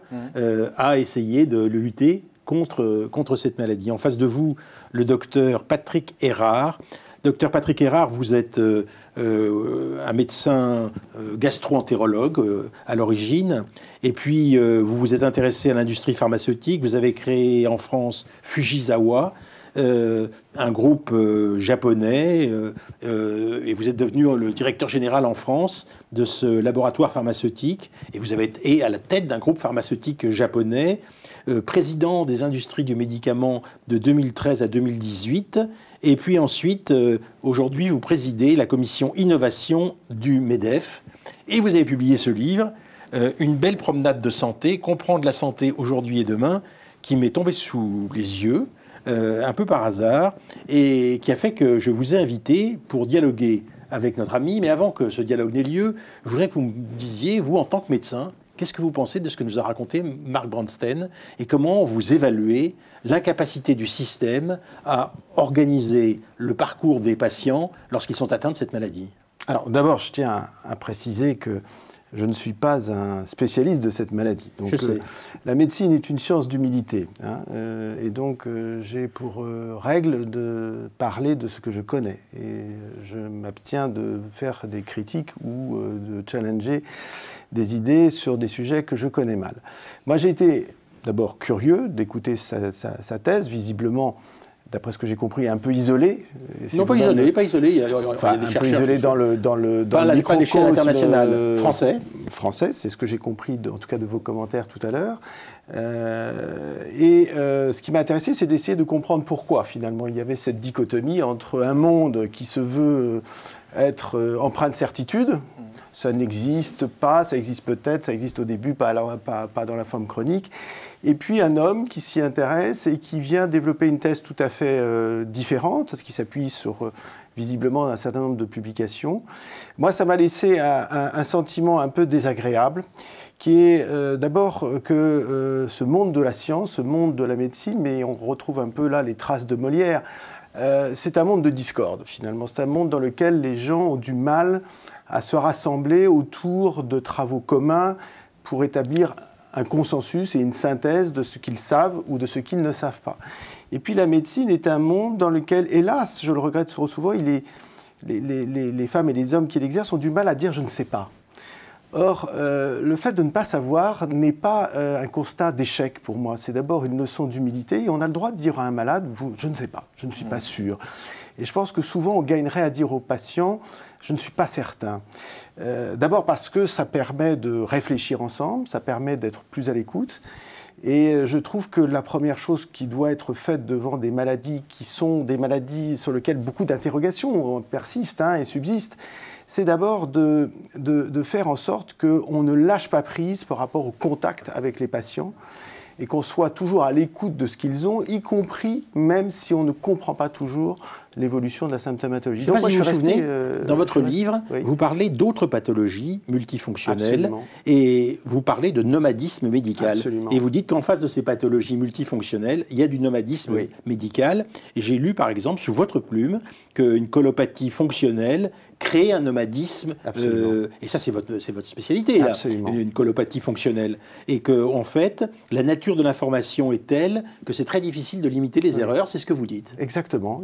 à essayer de lutter contre cette maladie. En face de vous, le docteur Patrick Erard. Docteur Patrick Erard, vous êtes un médecin gastro-entérologue à l'origine, et puis vous vous êtes intéressé à l'industrie pharmaceutique. Vous avez créé en France Fujisawa, un groupe japonais, et vous êtes devenu le directeur général en France de ce laboratoire pharmaceutique, et vous avez été à la tête d'un groupe pharmaceutique japonais, président des industries du médicament de 2013 à 2018, et puis ensuite, aujourd'hui, vous présidez la commission innovation du MEDEF, et vous avez publié ce livre, une belle promenade de santé, comprendre la santé aujourd'hui et demain, qui m'est tombée sous les yeux, un peu par hasard, et qui a fait que je vous ai invité pour dialoguer avec notre ami. Mais avant que ce dialogue n'ait lieu, je voudrais que vous me disiez, vous, en tant que médecin, qu'est-ce que vous pensez de ce que nous a raconté Mark Brandstein et comment vous évaluez l'incapacité du système à organiser le parcours des patients lorsqu'ils sont atteints de cette maladie? Alors d'abord, je tiens à préciser que je ne suis pas un spécialiste de cette maladie. Donc, je sais. La médecine est une science d'humilité. Hein, et donc, j'ai pour règle de parler de ce que je connais. Et je m'abstiens de faire des critiques ou de challenger des idées sur des sujets que je connais mal. Moi, j'ai été d'abord curieux d'écouter sa thèse, visiblement, d'après ce que j'ai compris, un peu isolé. Non, pas isolé, pas isolé. Il y a des un chercheurs. peu isolé dans le pas l'échelle internationale. Français, c'est ce que j'ai compris, en tout cas de vos commentaires tout à l'heure. Ce qui m'a intéressé, c'est d'essayer de comprendre pourquoi, finalement, il y avait cette dichotomie entre un monde qui se veut être empreint de certitude. Ça n'existe pas, ça existe peut-être, ça existe au début, pas dans la forme chronique. Et puis un homme qui s'y intéresse et qui vient développer une thèse tout à fait différente, qui s'appuie sur visiblement un certain nombre de publications. Moi, ça m'a laissé un sentiment un peu désagréable, qui est d'abord que ce monde de la science, ce monde de la médecine, mais on retrouve un peu là les traces de Molière, c'est un monde de discorde, finalement. C'est un monde dans lequel les gens ont du mal à se rassembler autour de travaux communs pour établir un consensus et une synthèse de ce qu'ils savent ou de ce qu'ils ne savent pas. Et puis la médecine est un monde dans lequel, hélas, je le regrette trop souvent, les femmes et les hommes qui l'exercent ont du mal à dire « je ne sais pas ». Or, le fait de ne pas savoir n'est pas un constat d'échec pour moi. C'est d'abord une leçon d'humilité et on a le droit de dire à un malade « je ne sais pas, je ne suis pas sûr ». Et je pense que souvent on gagnerait à dire aux patients « je ne suis pas certain ». D'abord parce que ça permet de réfléchir ensemble, ça permet d'être plus à l'écoute. Et je trouve que la première chose qui doit être faite devant des maladies qui sont des maladies sur lesquelles beaucoup d'interrogations persistent et subsistent, c'est d'abord de faire en sorte qu'on ne lâche pas prise par rapport au contact avec les patients et qu'on soit toujours à l'écoute de ce qu'ils ont, y compris même si on ne comprend pas toujours l'évolution de la symptomatologie. Donc moi, je suis resté, dans votre livre, oui. Vous parlez d'autres pathologies multifonctionnelles. Absolument. Et vous parlez de nomadisme médical. Absolument. Et vous dites qu'en face de ces pathologies multifonctionnelles, il y a du nomadisme médical. Et j'ai lu, par exemple, sous votre plume, qu'une colopathie fonctionnelle crée un nomadisme. Et ça, c'est votre spécialité, là, une colopathie fonctionnelle. Et qu'en fait, la nature de l'information est telle que c'est très difficile de limiter les erreurs. C'est ce que vous dites. Exactement.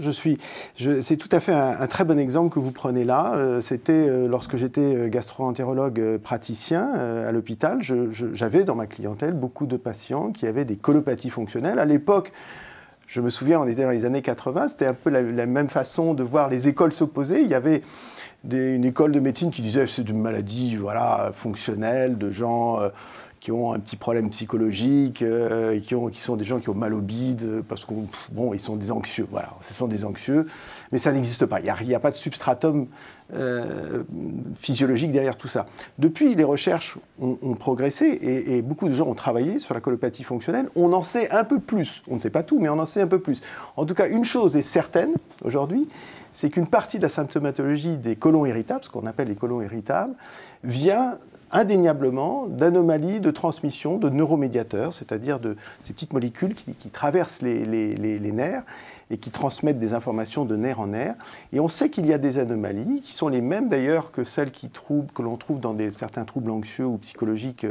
C'est tout à fait un très bon exemple que vous prenez là. C'était lorsque j'étais gastro-entérologue praticien à l'hôpital. J'avais dans ma clientèle beaucoup de patients qui avaient des colopathies fonctionnelles. À l'époque, je me souviens, on était dans les années 80, c'était un peu la même façon de voir les écoles s'opposer. Il y avait une école de médecine qui disait c'est une maladie fonctionnelle, de gens qui ont un petit problème psychologique, qui sont des gens qui ont mal au bide, parce qu'ils sont des anxieux. Voilà, ce sont des anxieux, mais ça n'existe pas. Il n'y a pas de substratum physiologique derrière tout ça. Depuis, les recherches ont progressé et beaucoup de gens ont travaillé sur la colopathie fonctionnelle. On en sait un peu plus. On ne sait pas tout, mais on en sait un peu plus. En tout cas, une chose est certaine aujourd'hui, c'est qu'une partie de la symptomatologie des côlons irritables, ce qu'on appelle les côlons irritables, vient indéniablement d'anomalies de transmission de neuromédiateurs, c'est-à-dire de ces petites molécules qui traversent les nerfs et qui transmettent des informations de nerf en nerf. Et on sait qu'il y a des anomalies qui sont les mêmes d'ailleurs que celles que l'on trouve dans certains troubles anxieux ou psychologiques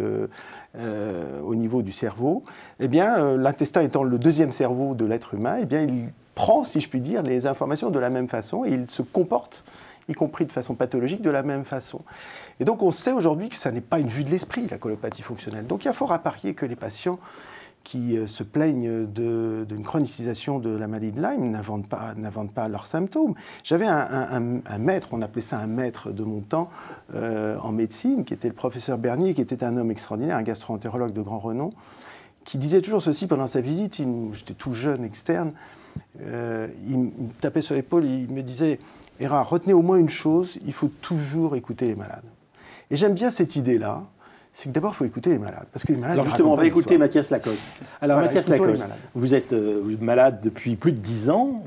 au niveau du cerveau. Eh bien, l'intestin étant le deuxième cerveau de l'être humain, eh bien, il prend, si je puis dire, les informations de la même façon et il se comporte, y compris de façon pathologique, de la même façon. Et donc on sait aujourd'hui que ça n'est pas une vue de l'esprit, la colopathie fonctionnelle. Donc il y a fort à parier que les patients qui se plaignent d'une chronicisation de la maladie de Lyme n'inventent pas leurs symptômes. J'avais un maître, on appelait ça un maître de mon temps en médecine, qui était le professeur Bernier, qui était un homme extraordinaire, un gastro-entérologue de grand renom, qui disait toujours ceci pendant sa visite. J'étais tout jeune, externe. Il me tapait sur l'épaule, il me disait « Héra, retenez au moins une chose, il faut toujours écouter les malades ». Et j'aime bien cette idée-là, c'est que d'abord, il faut écouter les malades. Parce que les malades, Alors ils justement, on va racontent écouter l'histoire. Mathias Lacoste. Alors Voilà, Mathias écoutons les Lacoste, malades. vous êtes malade depuis plus de 10 ans,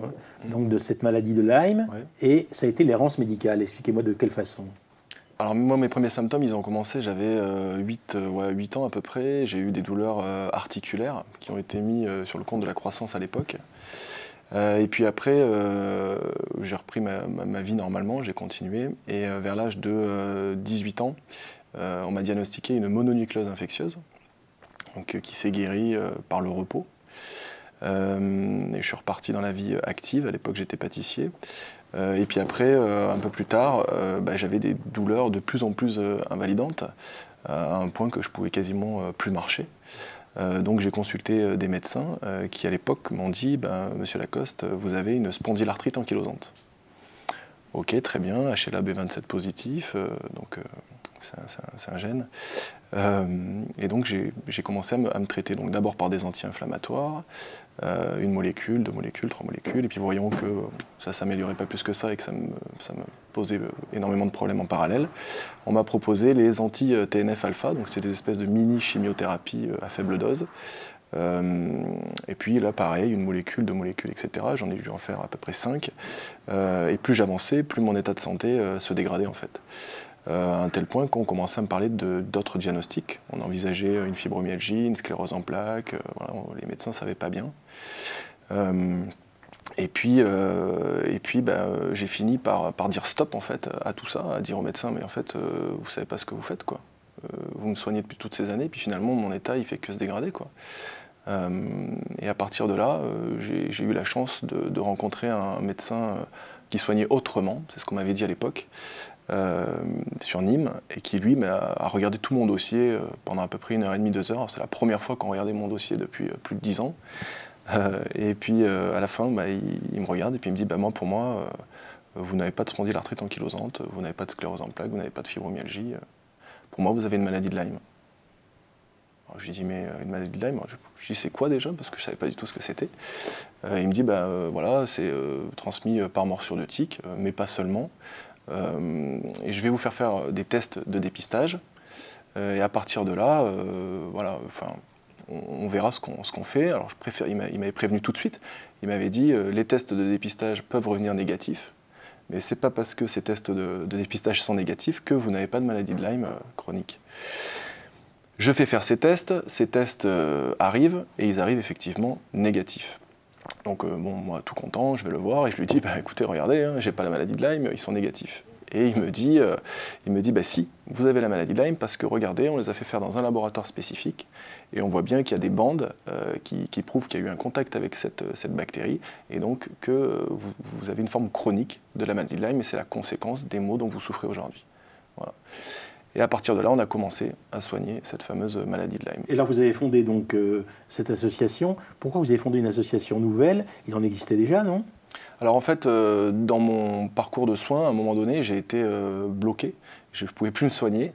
donc de cette maladie de Lyme, Ouais. et ça a été l'errance médicale. Expliquez-moi de quelle façon. Alors moi, mes premiers symptômes, ils ont commencé, j'avais 8 ans à peu près. J'ai eu des douleurs articulaires qui ont été mis sur le compte de la croissance à l'époque. Et puis après, j'ai repris ma vie normalement, j'ai continué. Et vers l'âge de 18 ans, on m'a diagnostiqué une mononucléose infectieuse, donc, qui s'est guérie par le repos. Et je suis reparti dans la vie active. À l'époque, j'étais pâtissier. Et puis après, un peu plus tard, j'avais des douleurs de plus en plus invalidantes, à un point que je pouvais quasiment plus marcher. Donc j'ai consulté des médecins qui à l'époque m'ont dit Monsieur Lacoste, vous avez une spondylarthrite ankylosante. Ok, très bien, HLA-B27 positif, donc c'est un gène. Et donc j'ai commencé à me traiter, donc d'abord par des anti-inflammatoires, une molécule, 2 molécules, 3 molécules, et puis voyant que ça ne s'améliorait pas plus que ça et que ça me posait énormément de problèmes en parallèle, on m'a proposé les anti-TNF-alpha, donc c'est des espèces de mini-chimiothérapie à faible dose. Et puis là, pareil, une molécule, 2 molécules, etc. J'en ai dû en faire à peu près 5. Et plus j'avançais, plus mon état de santé se dégradait en fait. À un tel point qu'on commençait à me parler d'autres diagnostics. On envisageait une fibromyalgie, une sclérose en plaques, voilà, les médecins ne savaient pas bien. Et puis j'ai fini par dire stop en fait à tout ça, à dire aux médecins mais en fait vous savez pas ce que vous faites quoi. Vous me soignez depuis toutes ces années, puis finalement mon état il fait que se dégrader quoi. Et à partir de là, j'ai eu la chance de rencontrer un médecin qui soignait autrement, c'est ce qu'on m'avait dit à l'époque. Sur Nîmes, et qui lui a regardé tout mon dossier pendant à peu près 1h30, 2 heures. C'est la première fois qu'on regardait mon dossier depuis plus de 10 ans. Et puis à la fin, il me regarde et puis il me dit pour moi, vous n'avez pas de spondylarthrite ankylosante, vous n'avez pas de sclérose en plaques, vous n'avez pas de fibromyalgie. Pour moi, vous avez une maladie de Lyme. Alors, je lui dis mais une maladie de Lyme, je dis c'est quoi déjà, parce que je ne savais pas du tout ce que c'était. Il me dit voilà, c'est transmis par morsure de tique, mais pas seulement. Et je vais vous faire des tests de dépistage et à partir de là, voilà, on verra ce qu'on fait. Alors il m'avait prévenu tout de suite, il m'avait dit les tests de dépistage peuvent revenir négatifs, mais c'est pas parce que ces tests de dépistage sont négatifs que vous n'avez pas de maladie de Lyme chronique. Je fais faire ces tests arrivent et ils arrivent effectivement négatifs. Donc moi tout content, je vais le voir et je lui dis écoutez regardez, hein, j'ai pas la maladie de Lyme, ils sont négatifs. Et il me dit si, vous avez la maladie de Lyme parce que regardez, on les a fait faire dans un laboratoire spécifique et on voit bien qu'il y a des bandes qui prouvent qu'il y a eu un contact avec cette bactérie et donc que vous avez une forme chronique de la maladie de Lyme et c'est la conséquence des maux dont vous souffrez aujourd'hui. Voilà. Et à partir de là, on a commencé à soigner cette fameuse maladie de Lyme. Et là, vous avez fondé donc cette association. Pourquoi vous avez fondé une association nouvelle? Il en existait déjà, non? Alors en fait, dans mon parcours de soins, à un moment donné, j'ai été bloqué. Je ne pouvais plus me soigner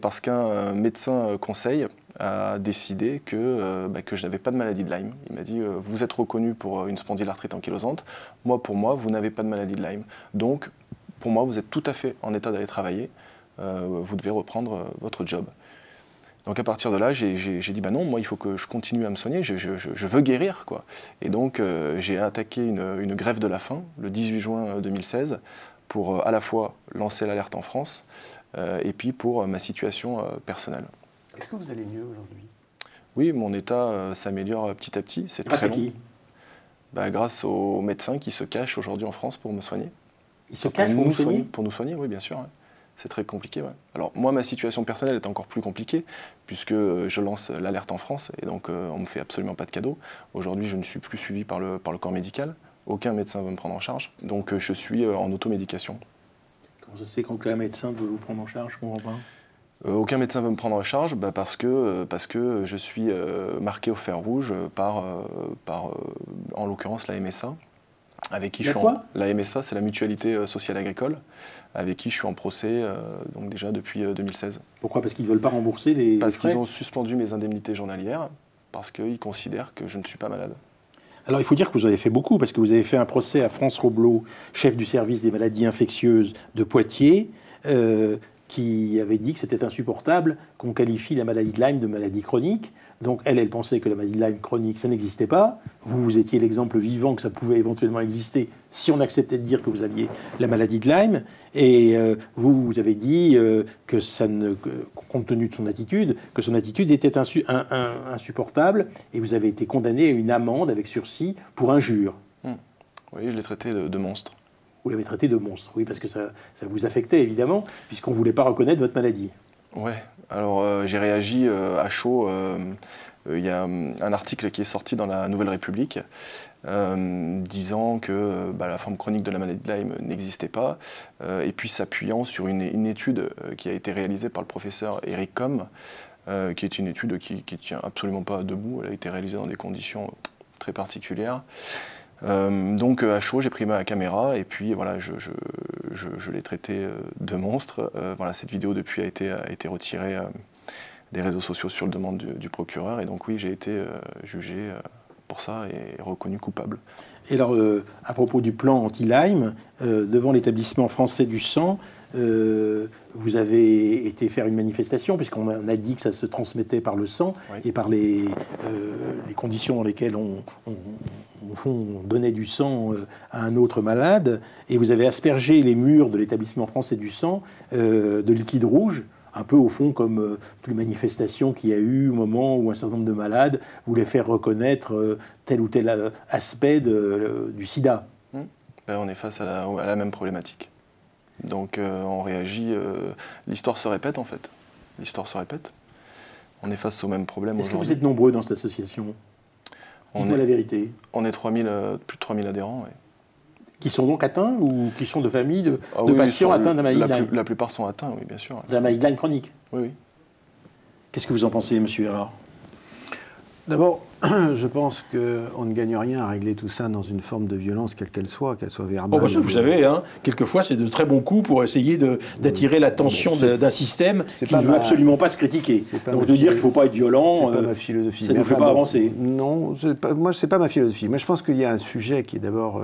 parce qu'un médecin conseil a décidé que je n'avais pas de maladie de Lyme. Il m'a dit vous êtes reconnu pour une spondylarthrite ankylosante. Pour moi, vous n'avez pas de maladie de Lyme. Donc, pour moi, vous êtes tout à fait en état d'aller travailler. Vous devez reprendre votre job. Donc à partir de là, j'ai dit non, moi il faut que je continue à me soigner, je veux guérir quoi. Et donc j'ai attaqué une grève de la faim le 18 juin 2016 pour à la fois lancer l'alerte en France et puis pour ma situation personnelle. Est-ce que vous allez mieux aujourd'hui? Oui, mon état s'améliore petit à petit, c'est très long. Grâce aux médecins qui se cachent aujourd'hui en France pour me soigner. Ils se cachent pour nous soigner? Pour nous soigner, oui bien sûr. Ouais. C'est très compliqué. Ouais. Alors moi, ma situation personnelle est encore plus compliquée puisque je lance l'alerte en France et donc on ne me fait absolument pas de cadeau. Aujourd'hui, je ne suis plus suivi par le corps médical. Aucun médecin ne veut me prendre en charge. Donc je suis en automédication. Comment ça se fait qu'aucun médecin veut vous prendre en charge? Je comprends pas. Aucun médecin veut me prendre en charge parce que je suis marqué au fer rouge par en l'occurrence la MSA. Avec qui la MSA, c'est la Mutualité Sociale Agricole, avec qui je suis en procès donc déjà depuis 2016. Pourquoi? Parce qu'ils ne veulent pas rembourser les Parce frais? qu'ils ont suspendu mes indemnités journalières, parce qu'ils considèrent que je ne suis pas malade. Alors il faut dire que vous avez fait beaucoup, parce que vous avez fait un procès à France Roblot, chef du service des maladies infectieuses de Poitiers. qui avait dit que c'était insupportable qu'on qualifie la maladie de Lyme de maladie chronique. Donc elle pensait que la maladie de Lyme chronique, ça n'existait pas. Vous étiez l'exemple vivant que ça pouvait éventuellement exister si on acceptait de dire que vous aviez la maladie de Lyme. Et vous avez dit que compte tenu de son attitude, que son attitude était insupportable. Et vous avez été condamné à une amende avec sursis pour injure. Oui, je l'ai traité de monstre. Vous l'avez traité de monstre, oui, parce que ça vous affectait évidemment, puisqu'on ne voulait pas reconnaître votre maladie. Ouais, alors j'ai réagi à chaud. Il y a un article qui est sorti dans la Nouvelle République disant que la forme chronique de la maladie de Lyme n'existait pas, et puis s'appuyant sur une étude qui a été réalisée par le professeur Eric Combe, qui est une étude qui ne tient absolument pas debout. Elle a été réalisée dans des conditions très particulières. Donc à chaud, j'ai pris ma caméra et puis voilà, je l'ai traité de monstre. Voilà, cette vidéo depuis a été retirée des réseaux sociaux sur demande du procureur, et donc oui, j'ai été jugé pour ça et reconnu coupable. Et alors, à propos du plan anti-Lyme, devant l'établissement français du sang, vous avez été faire une manifestation, puisqu'on a dit que ça se transmettait par le sang, oui, et par les conditions dans lesquelles on donnait du sang à un autre malade, et vous avez aspergé les murs de l'établissement français du sang de liquide rouge, un peu au fond comme toutes les manifestations qu'il y a eu au moment où un certain nombre de malades voulaient faire reconnaître tel ou tel aspect du sida. On est face à la même problématique. Donc on réagit, l'histoire se répète en fait. L'histoire se répète. On est face au même problème. Est-ce que vous êtes nombreux dans cette association? Dites-moi la vérité. On est plus de 3000 adhérents, oui. Qui sont donc atteints ou qui sont de familles de patients atteints de la maladie de Lyme? La plupart sont atteints, oui, bien sûr. De la maladie de Lyme chronique? Oui, oui. Qu'est-ce que vous en pensez, monsieur Erard? D'abord, je pense qu'on ne gagne rien à régler tout ça dans une forme de violence, quelle qu'elle soit verbale. Bon, vous savez, hein, quelquefois, c'est de très bons coups pour essayer d'attirer l'attention d'un système qui ne veut absolument pas se critiquer. Donc de dire qu'il ne faut pas être violent, c'est pas ma philosophie. Ça ne nous fait pas avancer. Non, moi, ce n'est pas ma philosophie. Moi, je pense qu'il y a un sujet qui est d'abord...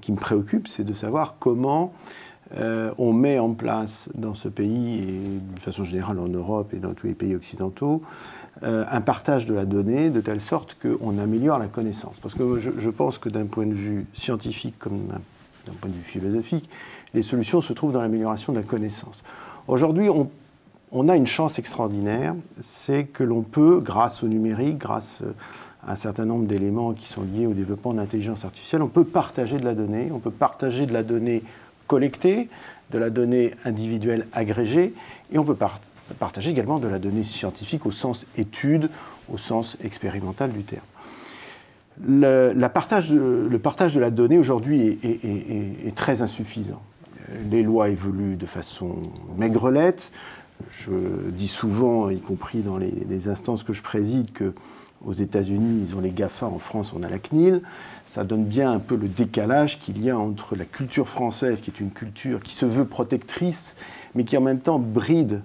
qui me préoccupe, c'est de savoir comment on met en place dans ce pays, et de façon générale en Europe et dans tous les pays occidentaux, un partage de la donnée de telle sorte qu'on améliore la connaissance. Parce que je pense que d'un point de vue scientifique comme d'un point de vue philosophique, les solutions se trouvent dans l'amélioration de la connaissance. Aujourd'hui, on a une chance extraordinaire, c'est que l'on peut, grâce au numérique, grâce à un certain nombre d'éléments qui sont liés au développement de l'intelligence artificielle, on peut partager de la donnée, on peut partager de la donnée collectée, de la donnée individuelle agrégée, et on peut partager également de la donnée scientifique au sens étude, au sens expérimental du terme. Le partage de la donnée aujourd'hui est très insuffisant. Les lois évoluent de façon maigrelette. Je dis souvent, y compris dans les instances que je préside, qu'aux États-Unis, ils ont les GAFA, en France, on a la CNIL. Ça donne bien un peu le décalage qu'il y a entre la culture française, qui est une culture qui se veut protectrice, mais qui en même temps bride,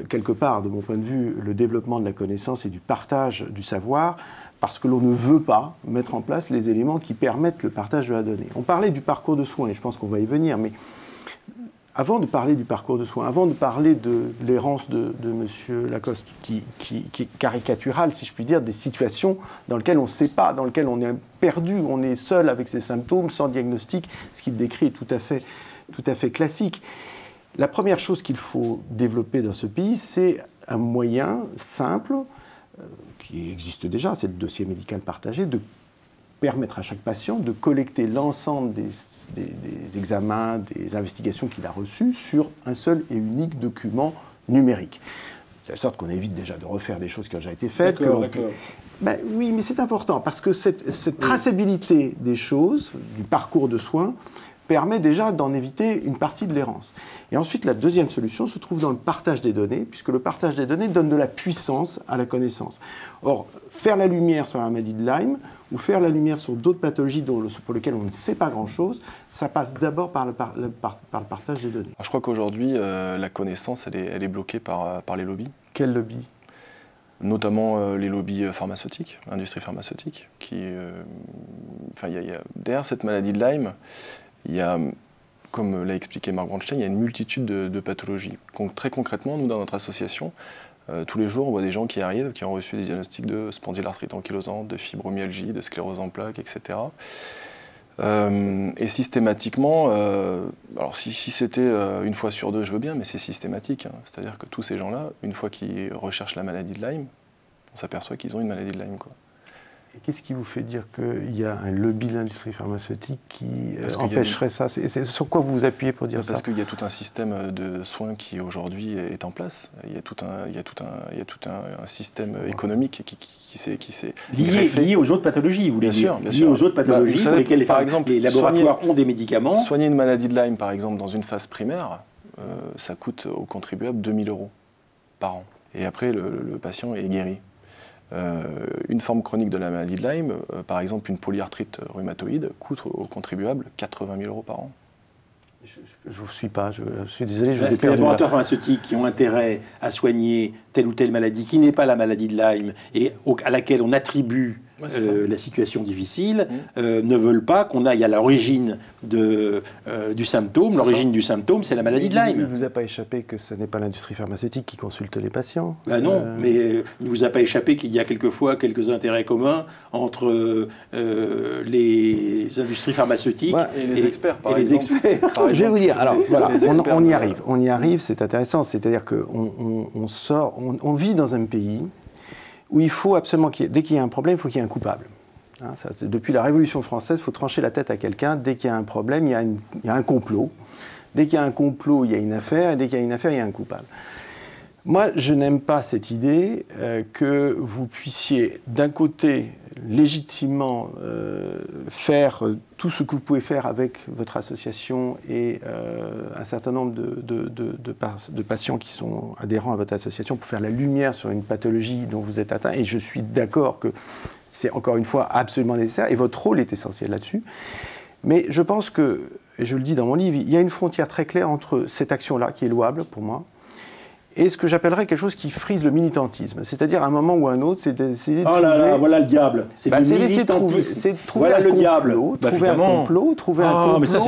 quelque part, de mon point de vue, le développement de la connaissance et du partage du savoir, parce que l'on ne veut pas mettre en place les éléments qui permettent le partage de la donnée. On parlait du parcours de soins, et je pense qu'on va y venir, mais avant de parler du parcours de soins, avant de parler de l'errance de M. Lacoste, qui est caricaturale, si je puis dire, des situations dans lesquelles on ne sait pas, dans lesquelles on est perdu, on est seul avec ses symptômes, sans diagnostic, ce qu'il décrit est tout à fait classique. La première chose qu'il faut développer dans ce pays, c'est un moyen simple, qui existe déjà, c'est le dossier médical partagé, de permettre à chaque patient de collecter l'ensemble des examens, des investigations qu'il a reçues sur un seul et unique document numérique. C'est de sorte qu'on évite déjà de refaire des choses qui ont déjà été faites. D'accord. Ben, oui, mais c'est important, parce que cette traçabilité des choses, du parcours de soins, permet déjà d'en éviter une partie de l'errance. Et ensuite, la deuxième solution se trouve dans le partage des données, puisque le partage des données donne de la puissance à la connaissance. Or, faire la lumière sur la maladie de Lyme, ou faire la lumière sur d'autres pathologies pour lesquelles on ne sait pas grand-chose, ça passe d'abord par le partage des données. Alors, je crois qu'aujourd'hui, la connaissance, elle est bloquée par les lobbies. Quels lobbies ? Notamment les lobbies pharmaceutiques, l'industrie pharmaceutique. Derrière cette maladie de Lyme, il y a comme l'a expliqué Marc Brandstein, il y a une multitude de pathologies. Très concrètement, nous, dans notre association, tous les jours, on voit des gens qui arrivent, qui ont reçu des diagnostics de spondylarthrite ankylosante, de fibromyalgie, de sclérose en plaques, etc. Et systématiquement, alors si c'était une fois sur deux, je veux bien, mais c'est systématique. Hein. C'est-à-dire que tous ces gens-là, une fois qu'ils recherchent la maladie de Lyme, on s'aperçoit qu'ils ont une maladie de Lyme, quoi. Et qu'est-ce qui vous fait dire qu'il y a un lobby de l'industrie pharmaceutique qui empêcherait ça? C'est sur quoi vous vous appuyez pour dire ça? Parce qu'il y a tout un système de soins qui aujourd'hui est en place. Il y a tout un système économique qui s'est lié aux autres pathologies, vous voulez dire? Bien sûr. Lié aux autres pathologies pour lesquelles les laboratoires ont des médicaments. Soigner une maladie de Lyme, par exemple, dans une phase primaire, ça coûte aux contribuables 2 000 € par an. Et après, le patient est guéri. Une forme chronique de la maladie de Lyme, par exemple une polyarthrite rhumatoïde, coûte aux contribuables 80 000 € par an. Je ne vous suis pas, je suis désolé, je vous ai perdu. Les laboratoires pharmaceutiques qui ont intérêt à soigner telle ou telle maladie qui n'est pas la maladie de Lyme et à laquelle on attribue la situation difficile, ne veulent pas qu'on aille à l'origine du symptôme. L'origine du symptôme, c'est la maladie de Lyme. Il ne vous a pas échappé que ce n'est pas l'industrie pharmaceutique qui consulte les patients? Ben non, mais il ne vous a pas échappé qu'il y a quelquefois quelques intérêts communs entre les industries pharmaceutiques et les experts, par exemple. Je vais vous dire, alors voilà, on y arrive, c'est intéressant, c'est-à-dire qu'on vit dans un pays où il faut absolument dès qu'il y a un problème, il faut qu'il y ait un coupable. Hein, depuis la Révolution française, il faut trancher la tête à quelqu'un. Dès qu'il y a un problème, il y a un complot. Dès qu'il y a un complot, il y a une affaire. Et dès qu'il y a une affaire, il y a un coupable. Moi, je n'aime pas cette idée que vous puissiez, d'un côté, légitimement faire tout ce que vous pouvez faire avec votre association et un certain nombre de patients qui sont adhérents à votre association pour faire la lumière sur une pathologie dont vous êtes atteint. Et je suis d'accord que c'est encore une fois absolument nécessaire et votre rôle est essentiel là-dessus. Mais je pense que, et je le dis dans mon livre, il y a une frontière très claire entre cette action-là, qui est louable pour moi, et ce que j'appellerais quelque chose qui frise le militantisme. C'est-à-dire, à un moment ou à un autre, c'est d'essayer de trouver... Oh là là, voilà le diable. C'est le militantisme. C'est de trouver un complot, trouver un complot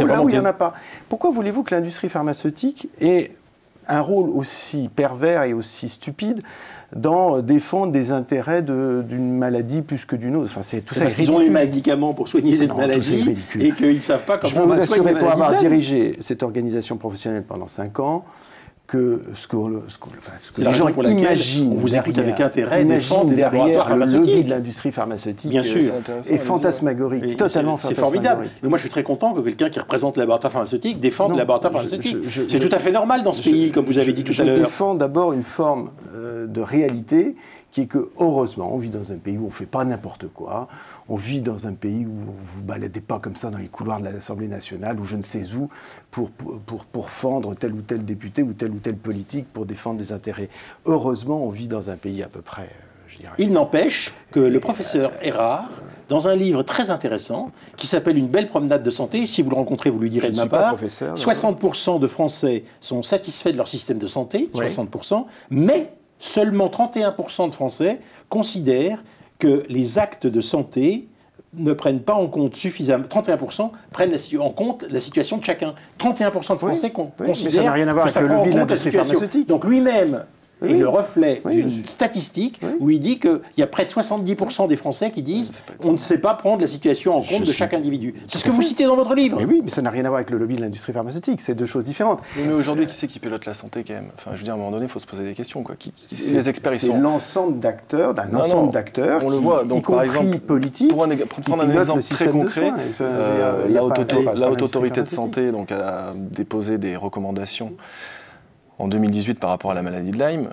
là où il n'y en a pas. Pourquoi voulez-vous que l'industrie pharmaceutique ait un rôle aussi pervers et aussi stupide dans défendre des intérêts d'une maladie plus que d'une autre? Enfin, c'est tout ça. Parce qu'ils ont les médicaments pour soigner cette maladie et qu'ils ne savent pas comment on va soigner la maladie. Je peux vous assurer, pour avoir dirigé cette organisation professionnelle pendant 5 ans, que ce que les gens imaginent, on vous écoute avec intérêt, défendre des laboratoires pharmaceutiques. Le lobby de l'industrie pharmaceutique, bien sûr, est fantasmagorique, totalement fantasmagorique. C'est formidable. Mais moi, je suis très content que quelqu'un qui représente le laboratoire pharmaceutique défende le laboratoire pharmaceutique. C'est tout à fait normal dans ce pays, comme vous avez dit tout à l'heure. Je défends d'abord une forme de réalité qui est que, heureusement, on vit dans un pays où on ne fait pas n'importe quoi. On vit dans un pays où on ne vous baladez pas comme ça dans les couloirs de l'Assemblée nationale ou je ne sais où pour fendre tel ou tel député ou tel politique pour défendre des intérêts. Heureusement, on vit dans un pays à peu près, je dirais. Il n'empêche que le professeur Erard, dans un livre très intéressant qui s'appelle « Une belle promenade de santé », si vous le rencontrez, vous lui direz de ma part, 60% de Français sont satisfaits de leur système de santé, 60%, mais seulement 31% de Français considèrent que les actes de santé ne prennent pas en compte suffisamment. 31% prennent en compte la situation de chacun. 31% de Français considèrent mais ça n'a rien à voir avec le lobby de l'industrie pharmaceutique. Donc lui-même est le reflet d'une statistique où il dit qu'il y a près de 70% des Français qui disent on ne sait pas prendre la situation en compte de chaque individu. C'est ce que vous citez dans votre livre. Mais oui, mais ça n'a rien à voir avec le lobby de l'industrie pharmaceutique. C'est deux choses différentes. Mais aujourd'hui, qui c'est qui pilote la santé quand même? Enfin, je veux dire, à un moment donné, il faut se poser des questions. Quoi. Les experts, ils sont... C'est l'ensemble d'acteurs, on le voit. Donc, par exemple, politique, pour prendre un exemple très concret, la Haute Autorité de Santé donc, a déposé des recommandations en 2018 par rapport à la maladie de Lyme.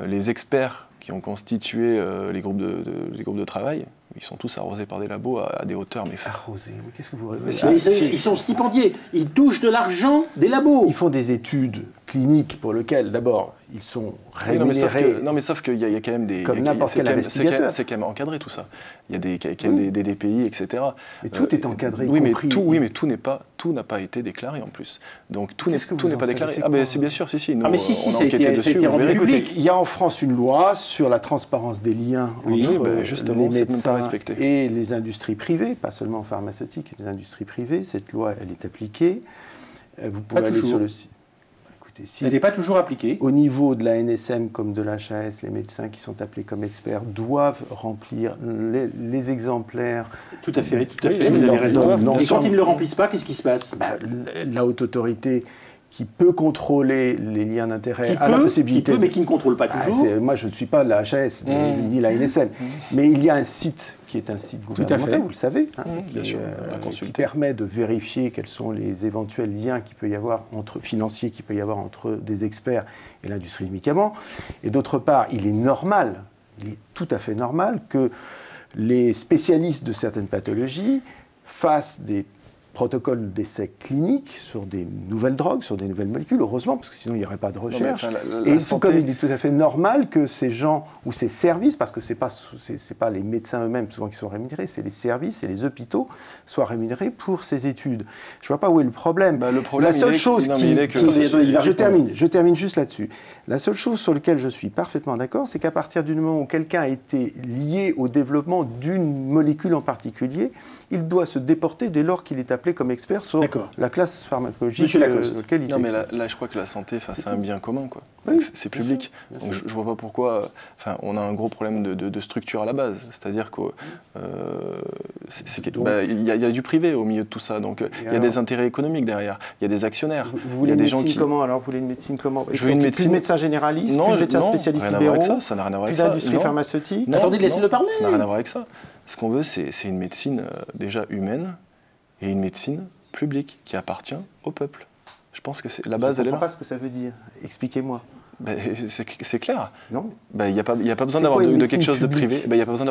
Les experts qui ont constitué les groupes de travail, ils sont tous arrosés par des labos à des hauteurs. Mais arrosés, mais qu'est-ce que vous ils sont stipendiés, ils touchent de l'argent des labos. Ils font des études cliniques pour lesquelles, d'abord, ils sont rémunérés. Sauf qu'il y a quand même des... Comme n'importe quel investigateur. C'est quand même encadré tout ça. Il y a quand même des DPI, etc. Mais tout est encadré, mais tout n'a pas été déclaré en plus. Donc tout n'est pas déclaré. Ah ben c'est bien sûr, si. Nous, si, ça a été rendu public. Il y a en France une loi sur la transparence des liens entre justement, les médecins et les industries privées, pas seulement pharmaceutiques, les industries privées. Cette loi, elle est appliquée. Vous pouvez Pas aller toujours. sur le site. Écoutez, si Elle n'est pas toujours appliquée. au niveau de la NSM comme de l'HAS, les médecins qui sont appelés comme experts doivent remplir les exemplaires. Tout à fait, Oui, vous avez ils raison. doivent, Et quand l'ensemble. ils ne le remplissent pas, qu'est-ce qui se passe? La haute autorité qui peut contrôler les liens d'intérêt Qui a la peut, possibilité. mais qui ne contrôle pas toujours. Moi, je ne suis pas de la HAS, ni la NSM. Mais il y a un site qui est un site à gouvernemental, fait. vous le savez, bien sûr, on l'a qui consulté. permet de vérifier quels sont les éventuels liens qu'il peut y avoir financiers qu'il peut y avoir entre des experts et l'industrie du médicament. Et d'autre part, il est tout à fait normal que les spécialistes de certaines pathologies fassent des protocoles d'essais cliniques sur des nouvelles drogues, sur des nouvelles molécules, heureusement, parce que sinon il n'y aurait pas de recherche. la Et tout santé- comme il est tout à fait normal que ces gens ou ces services, parce que c'est pas les médecins eux-mêmes souvent qui sont rémunérés, c'est les services et les hôpitaux soient rémunérés pour ces études. Je ne vois pas où est le problème. Le problème, La seule il est- chose non, mais qui, il est que- Attendez, il va répondre. je termine juste là-dessus. La seule chose sur laquelle je suis parfaitement d'accord, c'est qu'à partir du moment où quelqu'un a été lié au développement d'une molécule en particulier, il doit se déporter dès lors qu'il est appelé comme expert sur D'accord. la classe pharmacologique Monsieur Lacoste. laquelle il Non, est mais expert. là, je crois que la santé, c'est un bien commun, quoi. Oui, Donc, c'est bien public. sûr, bien Donc, je vois pas pourquoi. On a un gros problème de structure à la base. C'est-à-dire qu'il Donc- y a du privé au milieu de tout ça. Donc, il y a alors des intérêts économiques derrière. Il y a des actionnaires. Vous Il y voulez a une des gens médecine qui. comment alors? Vous voulez une médecine comment? Je veux une Donc, médecine- Plus de médecins généralistes, Non, plus de médecins non, spécialistes rien à voir avec libéraux, ça. Ça n'a rien à voir plus avec ça. d'industrie Non. pharmaceutique. Non, Attendez, laissez-le non, parler. Ça n'a rien à voir avec ça. Ce qu'on veut, c'est une médecine déjà humaine et une médecine publique qui appartient au peuple. Je pense que la base, Je ne elle est comprends là. pas ce que ça veut dire. Expliquez-moi. Ben, c'est clair. Non? Il n'y a pas besoin C'est d'avoir quoi une de quelque médecine chose de publique? privé. Il n'y a pas besoin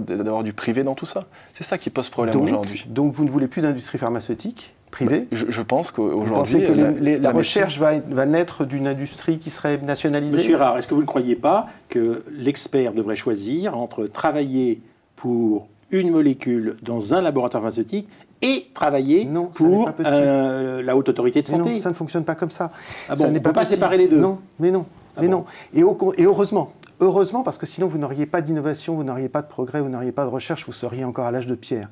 d'avoir du privé dans tout ça. C'est ça qui pose problème aujourd'hui. Donc vous ne voulez plus d'industrie pharmaceutique privée? Je pense Vous qu'aujourd'hui, pensez que la médecine- recherche va naître d'une industrie qui serait nationalisée? Monsieur Erard, est-ce que vous ne croyez pas que l'expert devrait choisir entre travailler pour une molécule dans un laboratoire pharmaceutique et travailler Non, ça n'est pour pas possible. la haute autorité de Mais santé? non, ça ne fonctionne pas comme ça. Ah Ça bon, n'est on peut pas possible. séparer les deux? Non, mais non, Ah mais bon. non. Et heureusement. Heureusement, parce que sinon vous n'auriez pas d'innovation, vous n'auriez pas de progrès, vous n'auriez pas de recherche, vous seriez encore à l'âge de pierre.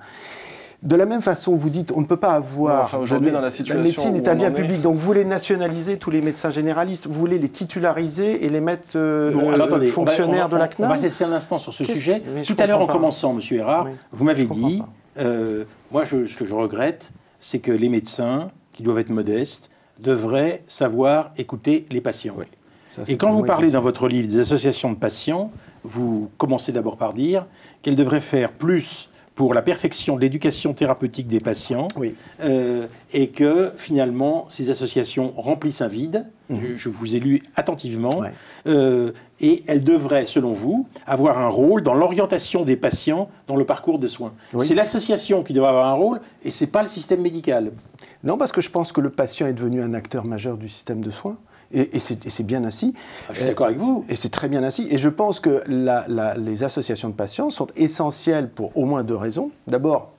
De la même façon, vous dites, on ne peut pas avoir... Non, enfin, aujourd'hui, dans la situation médecine où est un on bien en est- public, donc vous voulez nationaliser tous les médecins généralistes, vous voulez les titulariser et les mettre Bon, alors, attendez, fonctionnaires de la on CNAM. va cesser un instant sur ce Qu'est-ce- sujet. mais je Tout à l'heure, en comprends pas. commençant, Monsieur Erard, Oui, vous m'avez je comprends dit, moi, ce que je regrette, c'est que les médecins, qui doivent être modestes, devraient savoir écouter les patients. Ça, Et c'est quand pour vous moi parlez essentiel. dans votre livre des associations de patients, vous commencez d'abord par dire qu'elles devraient faire plus pour la perfection de l'éducation thérapeutique des patients, Oui. et que finalement ces associations remplissent un vide. Je vous ai lu attentivement, Ouais. et elles devraient, selon vous, avoir un rôle dans l'orientation des patients dans le parcours de soins. Oui. C'est l'association qui devrait avoir un rôle, et c'est pas le système médical. Non, parce que je pense que le patient est devenu un acteur majeur du système de soins. Et c'est bien ainsi. Je suis d'accord avec vous. Et c'est très bien ainsi. Et je pense que les associations de patients sont essentielles pour au moins deux raisons. D'abord,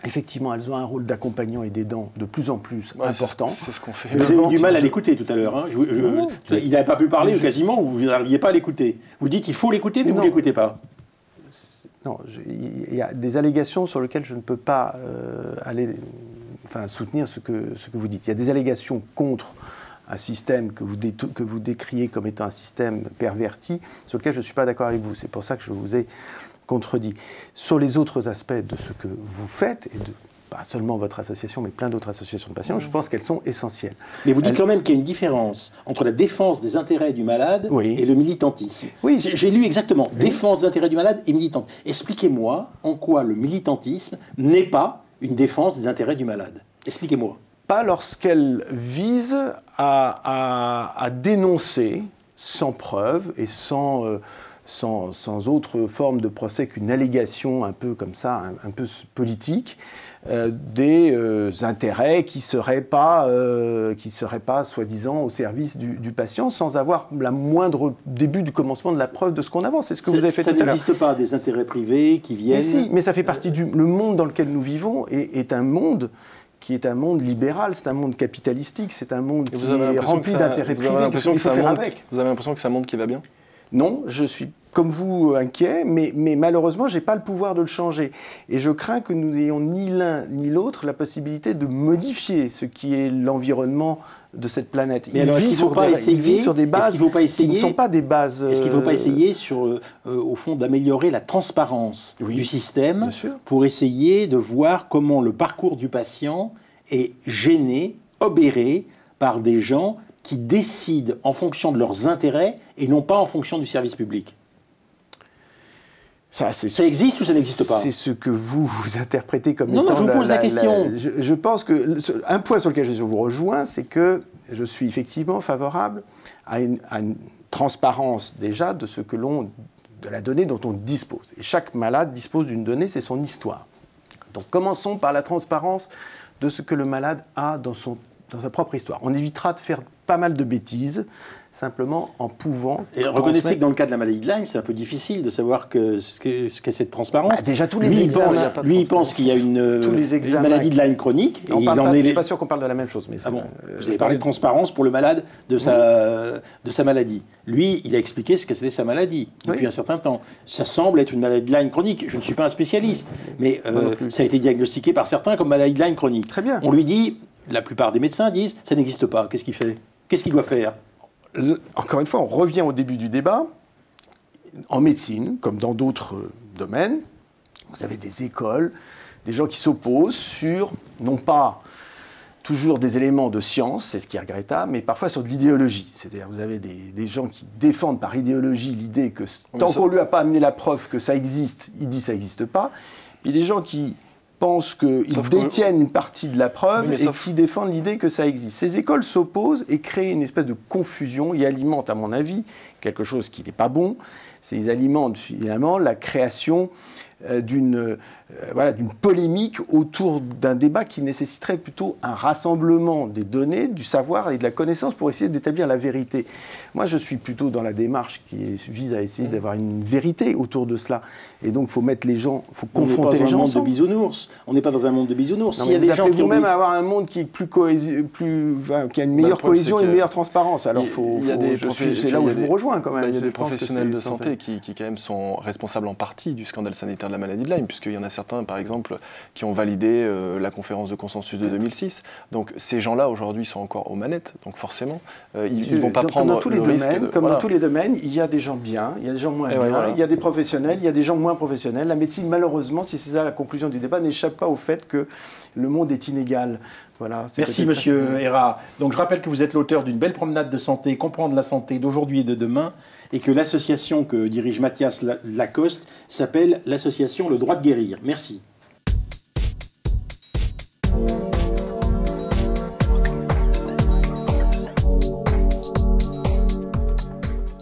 effectivement, elles ont un rôle d'accompagnant et d'aidant de plus en plus Ouais, important. c'est ce qu'on fait. Vous avez eu du mal à de- l'écouter tout à l'heure. Hein. Non. Il n'avait pas pu parler ou quasiment, ou vous n'arriviez pas à l'écouter. Vous dites qu'il faut l'écouter, mais vous Non. ne l'écoutez pas. Non, il y a des allégations sur lesquelles je ne peux pas soutenir ce que vous dites. Il y a des allégations contre un système que vous décriez comme étant un système perverti, sur lequel je ne suis pas d'accord avec vous. C'est pour ça que je vous ai contredit. Sur les autres aspects de ce que vous faites, et pas seulement votre association, mais plein d'autres associations de patients, je pense qu'elles sont essentielles. Mais vous dites quand même qu'il y a une différence entre la défense des intérêts du malade Oui. et le militantisme. Oui. J'ai lu exactement défense des intérêts du malade et militantisme. Expliquez-moi en quoi le militantisme n'est pas une défense des intérêts du malade. Expliquez-moi. Pas lorsqu'elle vise à dénoncer sans preuve et sans autre forme de procès qu'une allégation un peu comme ça, un peu politique, des intérêts qui ne seraient pas, soi-disant, au service du patient, sans avoir la moindre début du commencement de la preuve de ce qu'on avance. C'est ce que vous avez fait Ça tout à l'heure. n'existe pas des intérêts privés qui viennent... Mais si, mais ça fait partie le monde dans lequel nous vivons est un monde qui est un monde libéral, c'est un monde capitalistique, c'est un monde qui est rempli d'intérêts privés, qu'il faut faire avec. Vous avez l'impression que c'est un monde qui va bien? Non, je suis comme vous, inquiet, mais malheureusement, je n'ai pas le pouvoir de le changer. Et je crains que nous n'ayons ni l'un ni l'autre la possibilité de modifier ce qui est l'environnement de cette planète. Mais alors, est-ce qu'il ne faut pas essayer sur des bases qui ne sont pas des bases... Est-ce qu'il ne faut pas essayer, au fond, d'améliorer la transparence du système pour essayer de voir comment le parcours du patient est gêné, obéré par des gens qui décident en fonction de leurs intérêts et non pas en fonction du service public? Ça existe ou ça n'existe pas? C'est ce que vous interprétez comme étant... Non, je vous pose la question. Je pense que... Un point sur lequel je vous rejoins, c'est que je suis effectivement favorable à une transparence déjà de de la donnée dont on dispose. Et chaque malade dispose d'une donnée, c'est son histoire. Donc commençons par la transparence de ce que le malade a dans sa propre histoire. On évitera de faire pas mal de bêtises, simplement en pouvant... Et reconnaissez que dans le cas de la maladie de Lyme, c'est un peu difficile de savoir ce qu'est cette transparence. Déjà, tous les examens... Lui, il pense qu'il y a une maladie de Lyme chronique. Et je ne suis pas sûr qu'on parle de la même chose. Mais bon, vous avez parlé de transparence pour le malade de sa maladie. Lui, il a expliqué ce que c'était sa maladie depuis un certain temps. Ça semble être une maladie de Lyme chronique. Je ne suis pas un spécialiste, mais ça a été diagnostiqué par certains comme maladie de Lyme chronique. Très bien. On lui dit, la plupart des médecins disent, ça n'existe pas. Qu'est-ce qu'il fait? Qu'est-ce qu'il doit faire? Encore une fois, on revient au début du débat. En médecine, comme dans d'autres domaines, vous avez des écoles, des gens qui s'opposent sur, non pas toujours des éléments de science, c'est ce qui est regrettable, mais parfois sur de l'idéologie. C'est-à-dire vous avez des gens qui défendent par idéologie l'idée que tant qu'on ne lui a pas amené la preuve que ça existe, il dit que ça n'existe pas. Puis des gens qui pensent qu'ils détiennent une partie de la preuve et qui défendent l'idée que ça existe. Ces écoles s'opposent et créent une espèce de confusion et alimentent, à mon avis, quelque chose qui n'est pas bon. Ils alimentent finalement la création d'une polémique autour d'un débat qui nécessiterait plutôt un rassemblement des données, du savoir et de la connaissance pour essayer d'établir la vérité. Moi, je suis plutôt dans la démarche qui vise à essayer d'avoir une vérité autour de cela. Et donc, il faut mettre les gens, il faut confronter les gens ensemble. On n'est pas dans un monde de bisounours. S'il y a des gens qui vous-même avoir un monde qui est qui a une meilleure cohésion et une meilleure transparence. Alors, c'est là où je vous rejoins quand même. Il y a des professionnels de santé qui quand même sont responsables en partie du scandale sanitaire de la maladie de Lyme, puisqu'il y en a certains, par exemple, qui ont validé la conférence de consensus de 2006. Donc ces gens-là, aujourd'hui, sont encore aux manettes. Donc forcément, ils ne vont pas prendre le risque. Comme dans tous les domaines, il y a des gens bien, il y a des gens moins bien, il y a des professionnels, il y a des gens moins professionnels. La médecine, malheureusement, si c'est ça la conclusion du débat, n'échappe pas au fait que le monde est inégal. Voilà, merci Monsieur Héra. Donc je rappelle que vous êtes l'auteur d'une belle promenade de santé, Comprendre la santé d'aujourd'hui et de demain, et que l'association que dirige Mathias Lacoste s'appelle l'association Le Droit de Guérir. Merci.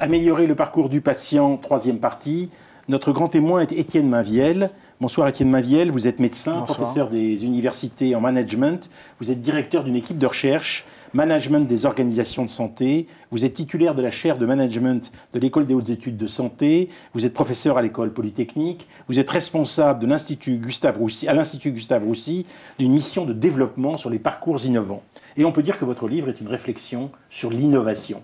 Améliorer le parcours du patient, troisième partie. Notre grand témoin est Étienne Mainvielle. Bonsoir Étienne Mainvielle, vous êtes médecin, bonsoir. Professeur des universités en management, vous êtes directeur d'une équipe de recherche, management des organisations de santé, vous êtes titulaire de la chaire de management de l'École des hautes études de santé, vous êtes professeur à l'École polytechnique, vous êtes responsable de l'Institut Gustave Roussy d'une mission de développement sur les parcours innovants. Et on peut dire que votre livre est une réflexion sur l'innovation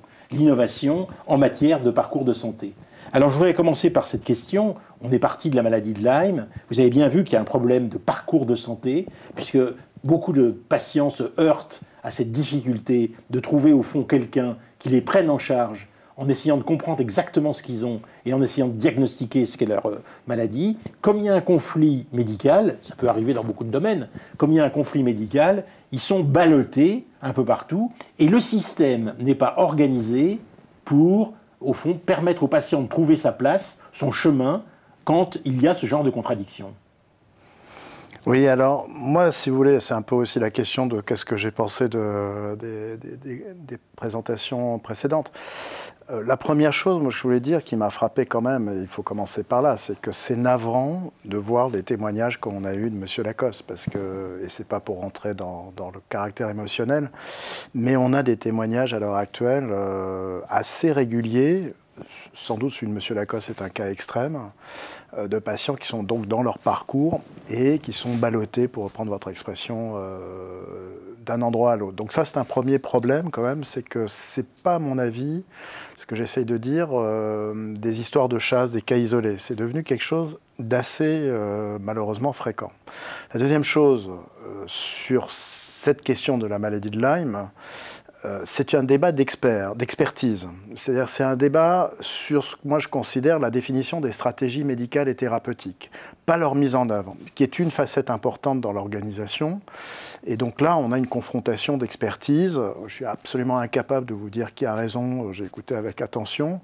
en matière de parcours de santé. Alors je voudrais commencer par cette question. On est parti de la maladie de Lyme. Vous avez bien vu qu'il y a un problème de parcours de santé, puisque beaucoup de patients se heurtent à cette difficulté de trouver au fond quelqu'un qui les prenne en charge en essayant de comprendre exactement ce qu'ils ont et en essayant de diagnostiquer ce qu'est leur maladie. Comme il y a un conflit médical, ça peut arriver dans beaucoup de domaines, comme il y a un conflit médical, ils sont ballottés un peu partout et le système n'est pas organisé pour, au fond, permettre au patient de trouver sa place, son chemin, quand il y a ce genre de contradiction. Oui, alors, moi, si vous voulez, c'est un peu aussi la question de qu'est-ce que j'ai pensé des présentations précédentes. La première chose, moi, je voulais dire, qui m'a frappé quand même, et il faut commencer par là, c'est que c'est navrant de voir les témoignages qu'on a eus de M. Lacoste, parce que, et c'est pas pour rentrer dans le caractère émotionnel, mais on a des témoignages à l'heure actuelle assez réguliers sans doute celui de M. Lacoste est un cas extrême, de patients qui sont donc dans leur parcours et qui sont ballottés, pour reprendre votre expression, d'un endroit à l'autre. Donc ça, c'est un premier problème quand même, c'est que c'est pas, à mon avis, ce que j'essaye de dire, des histoires de chasse, des cas isolés. C'est devenu quelque chose d'assez, malheureusement, fréquent. La deuxième chose, sur cette question de la maladie de Lyme, c'est un débat d'expertise. C'est-à-dire c'est un débat sur ce que moi je considère la définition des stratégies médicales et thérapeutiques, pas leur mise en œuvre, qui est une facette importante dans l'organisation. Et donc là, on a une confrontation d'expertise. Je suis absolument incapable de vous dire qui a raison, j'ai écouté avec attention.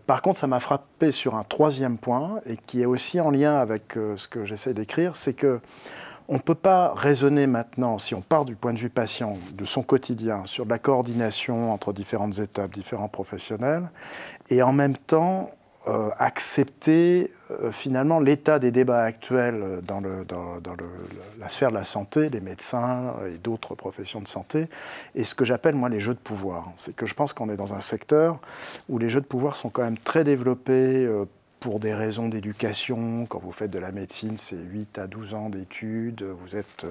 Par contre, ça m'a frappé sur un troisième point, et qui est aussi en lien avec ce que j'essaie d'écrire, c'est que on ne peut pas raisonner maintenant, si on part du point de vue patient, de son quotidien, sur de la coordination entre différentes étapes, différents professionnels, et en même temps accepter finalement l'état des débats actuels dans la sphère de la santé, les médecins et d'autres professions de santé, et ce que j'appelle moi les jeux de pouvoir. C'est que je pense qu'on est dans un secteur où les jeux de pouvoir sont quand même très développés, pour des raisons d'éducation. Quand vous faites de la médecine, c'est 8 à 12 ans d'études, vous êtes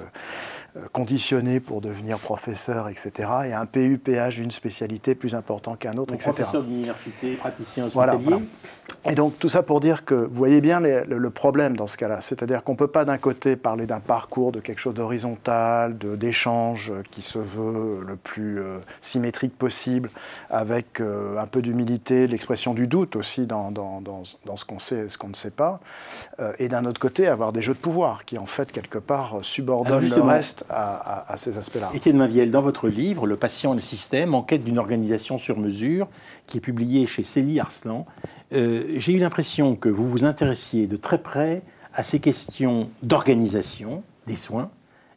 conditionné pour devenir professeur, etc. Et un PU-PH d'une spécialité plus important qu'un autre, donc, etc. Professeur d'université, praticien hospitalier. Voilà. Et donc tout ça pour dire que vous voyez bien le problème dans ce cas-là. C'est-à-dire qu'on ne peut pas d'un côté parler d'un parcours, de quelque chose d'horizontal, d'échange qui se veut le plus symétrique possible, avec un peu d'humilité, l'expression du doute aussi dans ce qu'on sait et ce qu'on ne sait pas. Et d'un autre côté, avoir des jeux de pouvoir qui en fait quelque part subordonnent le reste à ces aspects-là. Étienne Mainvielle, dans votre livre, Le patient et le système, enquête d'une organisation sur mesure, qui est publié chez Célie Arslan, j'ai eu l'impression que vous vous intéressiez de très près à ces questions d'organisation des soins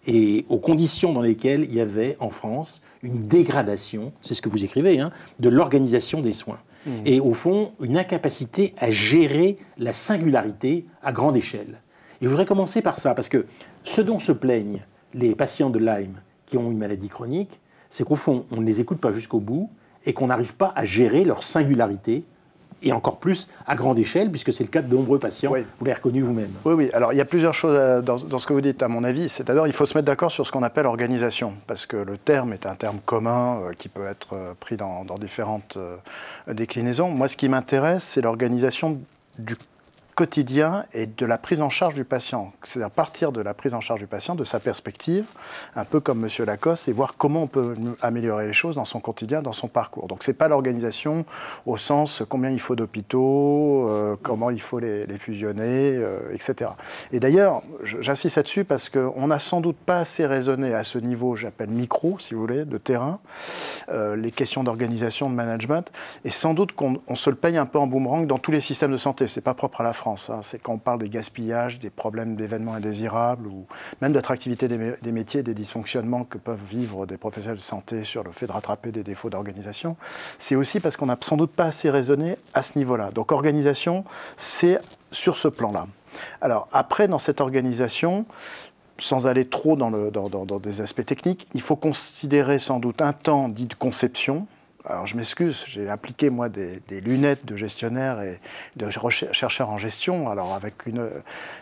et aux conditions dans lesquelles il y avait en France une dégradation, c'est ce que vous écrivez, hein, de l'organisation des soins. Et au fond, une incapacité à gérer la singularité à grande échelle. Et je voudrais commencer par ça, parce que ce dont se plaignent les patients de Lyme qui ont une maladie chronique, c'est qu'au fond, on ne les écoute pas jusqu'au bout et qu'on n'arrive pas à gérer leur singularité, et encore plus à grande échelle, puisque c'est le cas de nombreux patients, oui. Vous l'avez reconnu vous-même. Oui, oui. Alors, il y a plusieurs choses dans ce que vous dites, à mon avis. C'est d'abord, il faut se mettre d'accord sur ce qu'on appelle organisation, parce que le terme est un terme commun qui peut être pris dans différentes déclinaisons. Moi, ce qui m'intéresse, c'est l'organisation du quotidien et de la prise en charge du patient. C'est-à-dire partir de la prise en charge du patient, de sa perspective, un peu comme M. Lacoste, et voir comment on peut améliorer les choses dans son quotidien, dans son parcours. Donc ce n'est pas l'organisation au sens combien il faut d'hôpitaux, comment il faut les fusionner, etc. Et d'ailleurs, j'insiste là-dessus parce qu'on n'a sans doute pas assez raisonné à ce niveau, j'appelle micro, si vous voulez, de terrain, les questions d'organisation, de management, et sans doute qu'on se le paye un peu en boomerang dans tous les systèmes de santé. Ce n'est pas propre à la France. C'est quand on parle des gaspillages, des problèmes d'événements indésirables, ou même d'attractivité des métiers, des dysfonctionnements que peuvent vivre des professionnels de santé sur le fait de rattraper des défauts d'organisation. C'est aussi parce qu'on n'a sans doute pas assez raisonné à ce niveau-là. Donc organisation, c'est sur ce plan-là. Alors après, dans cette organisation, sans aller trop dans des aspects techniques, il faut considérer sans doute un temps dit de conception. Alors je m'excuse, j'ai appliqué moi des lunettes de gestionnaire et de chercheur en gestion, alors avec une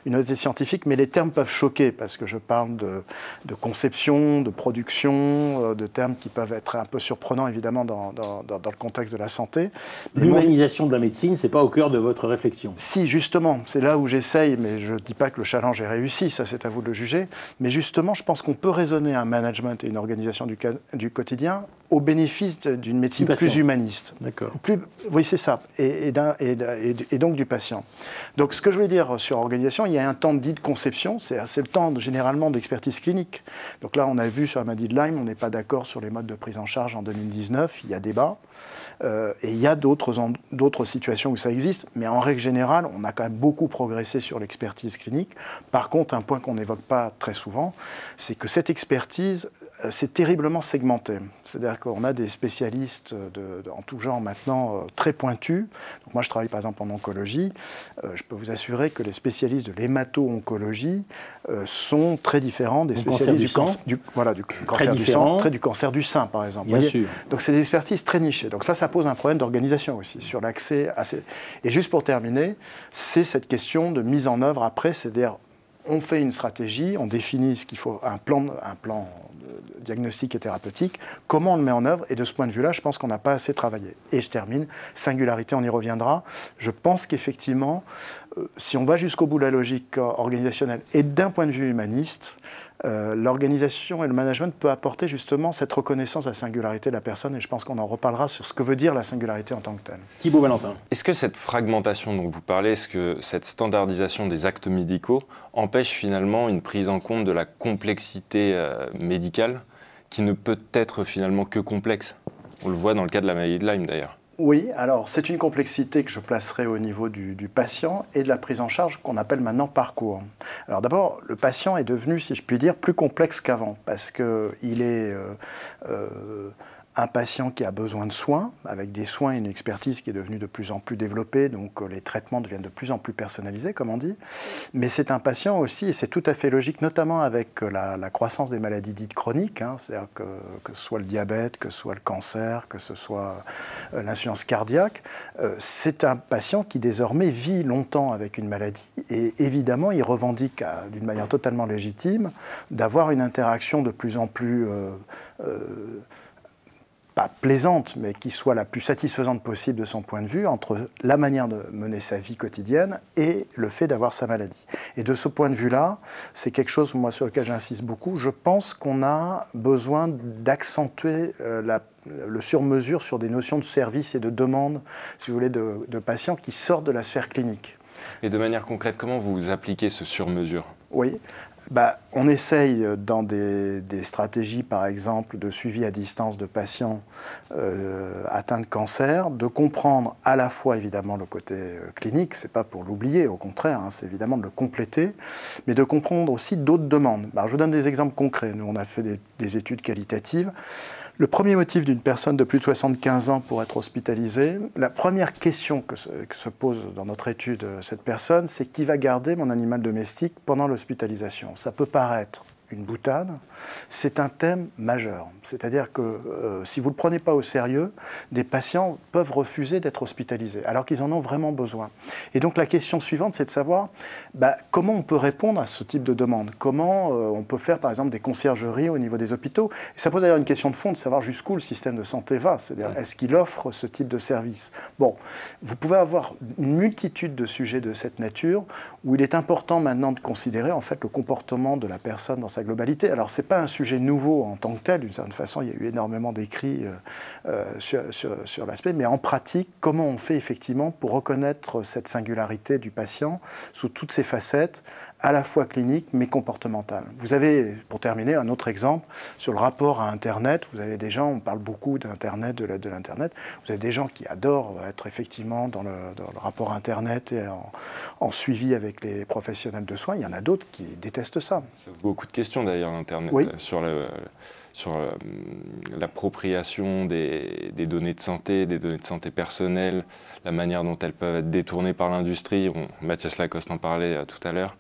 honnêteté scientifique, mais les termes peuvent choquer parce que je parle de conception, de production, de termes qui peuvent être un peu surprenants évidemment dans le contexte de la santé. L'humanisation de la médecine, c'est pas au cœur de votre réflexion. Si, justement, c'est là où j'essaye, mais je ne dis pas que le challenge est réussi, ça c'est à vous de le juger, mais justement je pense qu'on peut raisonner un management et une organisation du quotidien au bénéfice d'une médecine plus humaniste. D'accord. Oui, c'est ça. Et donc du patient. Donc ce que je voulais dire sur l'organisation, il y a un temps dit de conception, c'est le temps généralement d'expertise clinique. Donc là, on a vu sur la maladie de Lyme, on n'est pas d'accord sur les modes de prise en charge en 2019, il y a débat. Et il y a d'autres situations où ça existe, mais en règle générale, on a quand même beaucoup progressé sur l'expertise clinique. Par contre, un point qu'on n'évoque pas très souvent, c'est que cette expertise c'est terriblement segmenté. C'est-à-dire qu'on a des spécialistes en tout genre maintenant très pointus. Donc moi, je travaille par exemple en oncologie. Je peux vous assurer que les spécialistes de l'hémato-oncologie sont très différents des spécialistes du cancer du sang, du cancer du sein, par exemple. Bien sûr. Donc c'est des expertises très nichées. Donc ça pose un problème d'organisation aussi sur l'accès à ces... Et juste pour terminer, c'est cette question de mise en œuvre après, c'est-à-dire on fait une stratégie, on définit ce qu'il faut, un plan de diagnostic et thérapeutique, comment on le met en œuvre, et de ce point de vue-là, je pense qu'on n'a pas assez travaillé. Et je termine, singularité, on y reviendra. Je pense qu'effectivement, si on va jusqu'au bout de la logique organisationnelle et d'un point de vue humaniste, l'organisation et le management peut apporter justement cette reconnaissance de la singularité de la personne, et je pense qu'on en reparlera sur ce que veut dire la singularité en tant que telle. Thibaut Valentin. Est-ce que cette fragmentation dont vous parlez, est-ce que cette standardisation des actes médicaux empêche finalement une prise en compte de la complexité médicale qui ne peut être finalement que complexe? On le voit dans le cas de la maladie de Lyme d'ailleurs. Oui, alors c'est une complexité que je placerai au niveau du patient et de la prise en charge qu'on appelle maintenant parcours. Alors d'abord, le patient est devenu, si je puis dire, plus complexe qu'avant parce qu'il est un patient qui a besoin de soins, avec des soins et une expertise qui est devenue de plus en plus développée, donc les traitements deviennent de plus en plus personnalisés, comme on dit. Mais c'est un patient aussi, et c'est tout à fait logique, notamment avec la croissance des maladies dites chroniques, c'est-à-dire que ce soit le diabète, que ce soit le cancer, que ce soit l'insuffisance cardiaque, c'est un patient qui désormais vit longtemps avec une maladie, et évidemment, il revendique d'une manière totalement légitime d'avoir une interaction de plus en plus... pas plaisante, mais qui soit la plus satisfaisante possible de son point de vue, entre la manière de mener sa vie quotidienne et le fait d'avoir sa maladie. Et de ce point de vue-là, c'est quelque chose, moi, sur lequel j'insiste beaucoup. Je pense qu'on a besoin d'accentuer le sur-mesure sur des notions de service et de demande, si vous voulez, de patients qui sortent de la sphère clinique. Et de manière concrète, comment vous appliquez ce sur-mesure? Oui. On essaye dans des stratégies, par exemple, de suivi à distance de patients atteints de cancer, de comprendre à la fois, évidemment, le côté clinique, c'est pas pour l'oublier, au contraire, c'est évidemment de le compléter, mais de comprendre aussi d'autres demandes. Je vous donne des exemples concrets. Nous, on a fait des études qualitatives. Le premier motif d'une personne de plus de 75 ans pour être hospitalisée, la première question que se pose dans notre étude cette personne, c'est qui va garder mon animal domestique pendant l'hospitalisation. Ça peut paraître une boutade, c'est un thème majeur. C'est-à-dire que si vous ne le prenez pas au sérieux, des patients peuvent refuser d'être hospitalisés, alors qu'ils en ont vraiment besoin. Et donc la question suivante, c'est de savoir comment on peut répondre à ce type de demande. Comment on peut faire, par exemple, des conciergeries au niveau des hôpitaux. Et ça pose d'ailleurs une question de fond de savoir jusqu'où le système de santé va. C'est-à-dire, est-ce qu'il offre ce type de service? Bon, vous pouvez avoir une multitude de sujets de cette nature où il est important maintenant de considérer, en fait, le comportement de la personne dans sa globalité. Alors, ce n'est pas un sujet nouveau en tant que tel. D'une certaine façon, il y a eu énormément d'écrits sur l'aspect. Mais en pratique, comment on fait effectivement pour reconnaître cette singularité du patient sous toutes ses facettes, à la fois cliniques mais comportementales. Vous avez, pour terminer, un autre exemple sur le rapport à Internet. Vous avez des gens, on parle beaucoup d'Internet, de l'Internet. Vous avez des gens qui adorent être effectivement dans le rapport à Internet et en suivi avec les professionnels de soins. Il y en a d'autres qui détestent ça. Ça vaut beaucoup de questions d'ailleurs, l'Internet, oui. sur l'appropriation des données de santé personnelles, la manière dont elles peuvent être détournées par l'industrie. Mathias Lacoste en parlait tout à l'heure.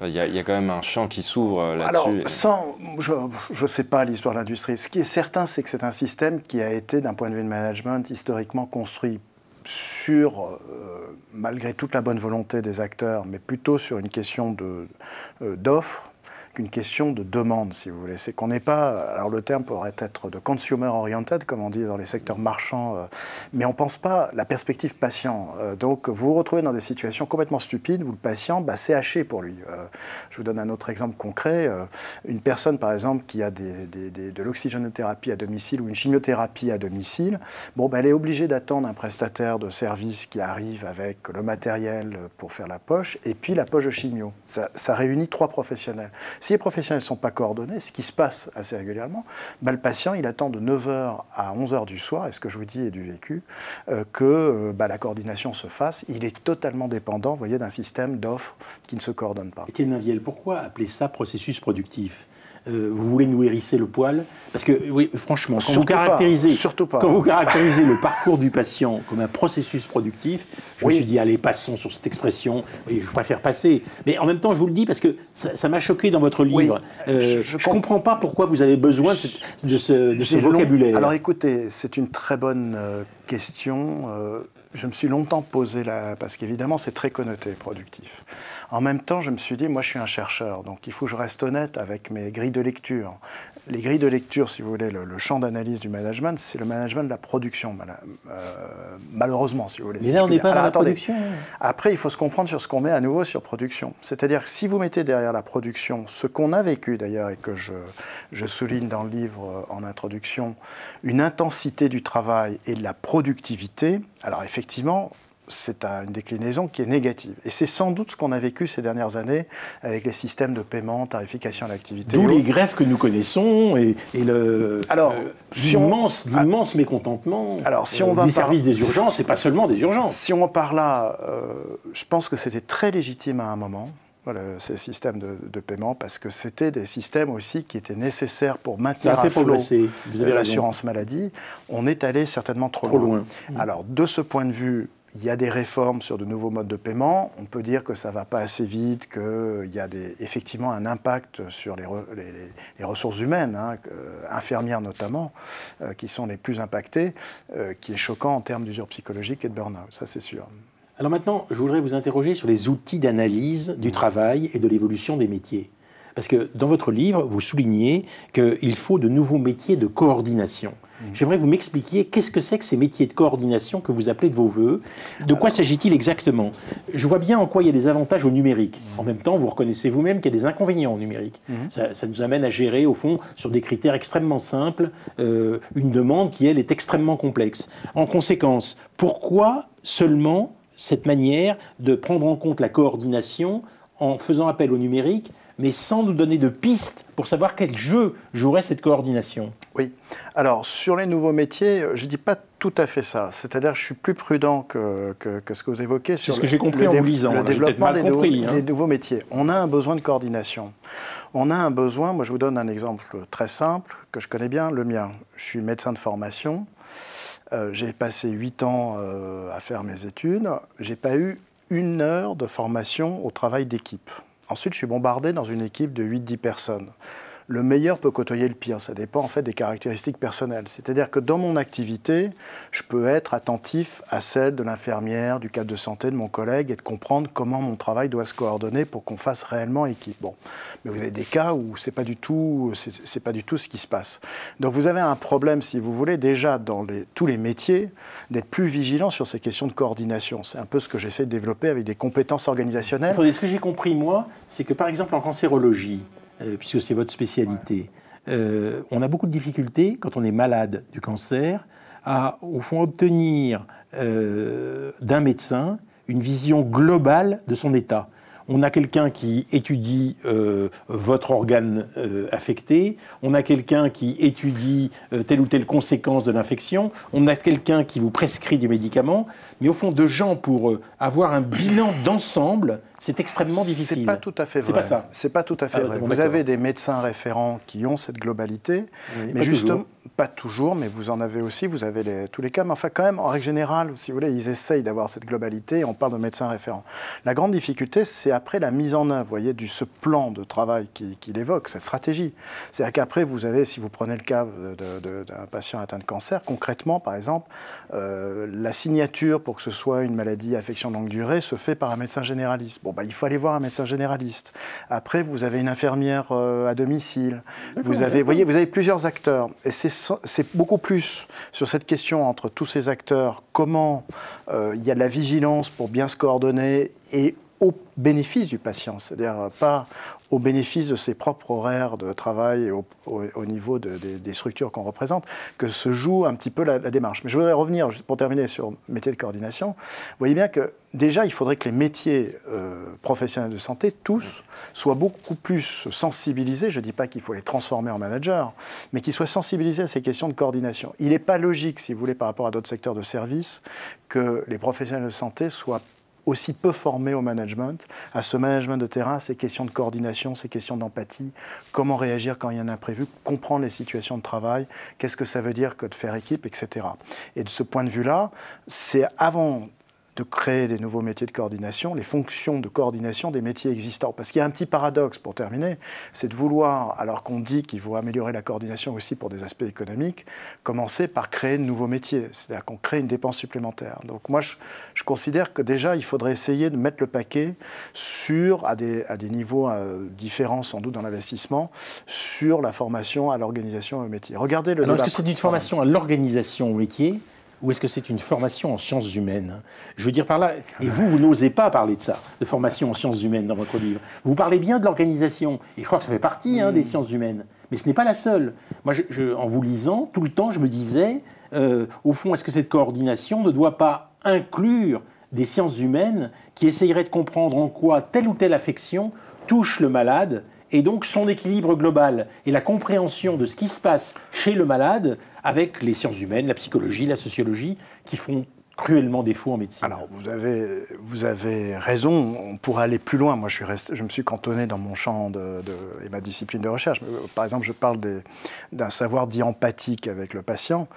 Il y a quand même un champ qui s'ouvre là-dessus. Alors, je ne sais pas l'histoire de l'industrie. Ce qui est certain, c'est que c'est un système qui a été, d'un point de vue de management, historiquement construit sur, malgré toute la bonne volonté des acteurs, mais plutôt sur une question d'offre, qu'une question de demande, si vous voulez. C'est qu'on n'est pas... Alors le terme pourrait être de consumer oriented, comme on dit dans les secteurs marchands, mais on ne pense pas la perspective patient. Donc vous vous retrouvez dans des situations complètement stupides où le patient, c'est haché pour lui. Je vous donne un autre exemple concret. Une personne, par exemple, qui a de l'oxygénothérapie à domicile ou une chimiothérapie à domicile, elle est obligée d'attendre un prestataire de service qui arrive avec le matériel pour faire la poche, et puis la poche de chimio. Ça réunit 3 professionnels. Si les professionnels ne sont pas coordonnés, ce qui se passe assez régulièrement, le patient, il attend de 9h à 11h du soir, et ce que je vous dis est du vécu, que la coordination se fasse. Il est totalement dépendant, vous voyez, d'un système d'offres qui ne se coordonne pas. Étienne Mainvielle, pourquoi appeler ça processus productif ? vous voulez nous hérisser le poil? Parce que, oui, franchement, quand vous caractérisez le parcours du patient comme un processus productif, je me suis dit, allez, passons sur cette expression, et je préfère passer. Mais en même temps, je vous le dis parce que ça m'a choqué dans votre livre. Je ne comprends pas pourquoi vous avez besoin de ce vocabulaire. Alors écoutez, c'est une très bonne question. Je me suis longtemps posé parce qu'évidemment, c'est très connoté, productif. En même temps, je me suis dit, moi, je suis un chercheur, donc il faut que je reste honnête avec mes grilles de lecture. Les grilles de lecture, si vous voulez, le champ d'analyse du management, c'est le management de la production, malheureusement, si vous voulez. Mais là, on n'est pas dans la production. Après, il faut se comprendre sur ce qu'on met à nouveau sur production. C'est-à-dire que si vous mettez derrière la production, ce qu'on a vécu d'ailleurs, et que je souligne dans le livre en introduction, une intensité du travail et de la productivité, alors effectivement, c'est une déclinaison qui est négative. Et c'est sans doute ce qu'on a vécu ces dernières années avec les systèmes de paiement, tarification à l'activité. D'où les grèves que nous connaissons et l'immense mécontentement des services des urgences, et pas seulement des urgences. Si on parle là, je pense que c'était très légitime à un moment. Voilà, ces systèmes de paiement, parce que c'était des systèmes aussi qui étaient nécessaires pour maintenir à flot l'assurance maladie. On est allé certainement trop loin. Alors, de ce point de vue, il y a des réformes sur de nouveaux modes de paiement. On peut dire que ça ne va pas assez vite, qu'il y a effectivement un impact sur les ressources humaines, infirmières notamment, qui sont les plus impactées, qui est choquant en termes d'usure psychologique et de burn-out, ça c'est sûr. Alors maintenant, je voudrais vous interroger sur les outils d'analyse du travail et de l'évolution des métiers. Parce que dans votre livre, vous soulignez qu'il faut de nouveaux métiers de coordination. J'aimerais que vous m'expliquiez qu'est-ce que c'est que ces métiers de coordination que vous appelez de vos voeux. De quoi s'agit-il exactement? Je vois bien en quoi il y a des avantages au numérique. En même temps, vous reconnaissez vous-même qu'il y a des inconvénients au numérique. Ça nous amène à gérer, au fond, sur des critères extrêmement simples, une demande qui, elle, est extrêmement complexe. En conséquence, pourquoi seulement cette manière de prendre en compte la coordination en faisant appel au numérique, mais sans nous donner de pistes pour savoir quel jeu jouerait cette coordination? Oui. Alors, sur les nouveaux métiers, je ne dis pas tout à fait ça. C'est-à-dire que je suis plus prudent que ce que vous évoquez sur ce que j'ai compris en vous lisant, le développement des nouveaux métiers. On a un besoin de coordination. On a un besoin, moi je vous donne un exemple très simple, que je connais bien, le mien. Je suis médecin de formation. J'ai passé 8 ans à faire mes études. Je n'ai pas eu 1 heure de formation au travail d'équipe. Ensuite, je suis bombardé dans une équipe de 8-10 personnes. Le meilleur peut côtoyer le pire, ça dépend en fait des caractéristiques personnelles. C'est-à-dire que dans mon activité, je peux être attentif à celle de l'infirmière, du cadre de santé de mon collègue et de comprendre comment mon travail doit se coordonner pour qu'on fasse réellement équipe. Bon, mais vous avez des cas où c'est pas du tout ce qui se passe. Donc vous avez un problème, si vous voulez, déjà dans tous les métiers, d'être plus vigilant sur ces questions de coordination. C'est un peu ce que j'essaie de développer avec des compétences organisationnelles. Attendez, ce que j'ai compris moi, c'est que par exemple en cancérologie, puisque c'est votre spécialité, on a beaucoup de difficultés, quand on est malade du cancer, à, au fond, obtenir d'un médecin une vision globale de son état. On a quelqu'un qui étudie votre organe affecté, on a quelqu'un qui étudie telle ou telle conséquence de l'infection, on a quelqu'un qui vous prescrit des médicaments, mais au fond, de gens pour avoir un bilan d'ensemble, c'est extrêmement difficile. C'est pas tout à fait vrai. C'est pas ça. C'est pas tout à fait vrai. Vous avez des médecins référents qui ont cette globalité, mais justement, pas toujours, mais vous en avez aussi, vous avez tous les cas, mais enfin quand même, en règle générale, si vous voulez, ils essayent d'avoir cette globalité, et on parle de médecins référents. La grande difficulté, c'est après la mise en œuvre, vous voyez, de ce plan de travail qu'il évoque, cette stratégie. C'est-à-dire qu'après, vous avez, si vous prenez le cas d'un patient atteint de cancer, concrètement, par exemple, la signature pour que ce soit une maladie à affection de longue durée se fait par un médecin généraliste. Bon, il faut aller voir un médecin généraliste. Après, vous avez une infirmière à domicile. Vous avez plusieurs acteurs. Et c'est beaucoup plus sur cette question entre tous ces acteurs, comment il y a de la vigilance pour bien se coordonner et au bénéfice du patient, c'est-à-dire pas au bénéfice de ses propres horaires de travail et au niveau des structures qu'on représente, que se joue un petit peu la démarche. Mais je voudrais revenir, juste pour terminer, sur le métier de coordination. Vous voyez bien que déjà, il faudrait que les métiers professionnels de santé, tous, soient beaucoup plus sensibilisés. Je ne dis pas qu'il faut les transformer en managers, mais qu'ils soient sensibilisés à ces questions de coordination. Il n'est pas logique, si vous voulez, par rapport à d'autres secteurs de services, que les professionnels de santé soient aussi peu formés au management, à ce management de terrain, ces questions de coordination, ces questions d'empathie, comment réagir quand il y a un imprévu, comprendre les situations de travail, qu'est-ce que ça veut dire que de faire équipe, etc. Et de ce point de vue-là, c'est avant de créer des nouveaux métiers de coordination, les fonctions de coordination des métiers existants. Parce qu'il y a un petit paradoxe, pour terminer, c'est de vouloir, alors qu'on dit qu'il faut améliorer la coordination aussi pour des aspects économiques, commencer par créer de nouveaux métiers. C'est-à-dire qu'on crée une dépense supplémentaire. Donc moi, je considère que déjà, il faudrait essayer de mettre le paquet sur, à des niveaux différents sans doute dans l'investissement, sur la formation à l'organisation et au métier. Regardez le débat. Est-ce que c'est une formation à l'organisation au métier ou est-ce que c'est une formation en sciences humaines? Je veux dire par là, et vous n'osez pas parler de ça, de formation en sciences humaines dans votre livre. Vous parlez bien de l'organisation, et je crois que ça fait partie des sciences humaines, mais ce n'est pas la seule. Moi, en vous lisant, tout le temps, je me disais, au fond, est-ce que cette coordination ne doit pas inclure des sciences humaines qui essayeraient de comprendre en quoi telle ou telle affection touche le malade, et donc son équilibre global et la compréhension de ce qui se passe chez le malade avec les sciences humaines, la psychologie, la sociologie, qui font cruellement défaut en médecine. Alors, vous avez raison, on pourrait aller plus loin. Moi, je me suis cantonné dans mon champ et ma discipline de recherche. Par exemple, je parle d'un savoir dit empathique avec le patient,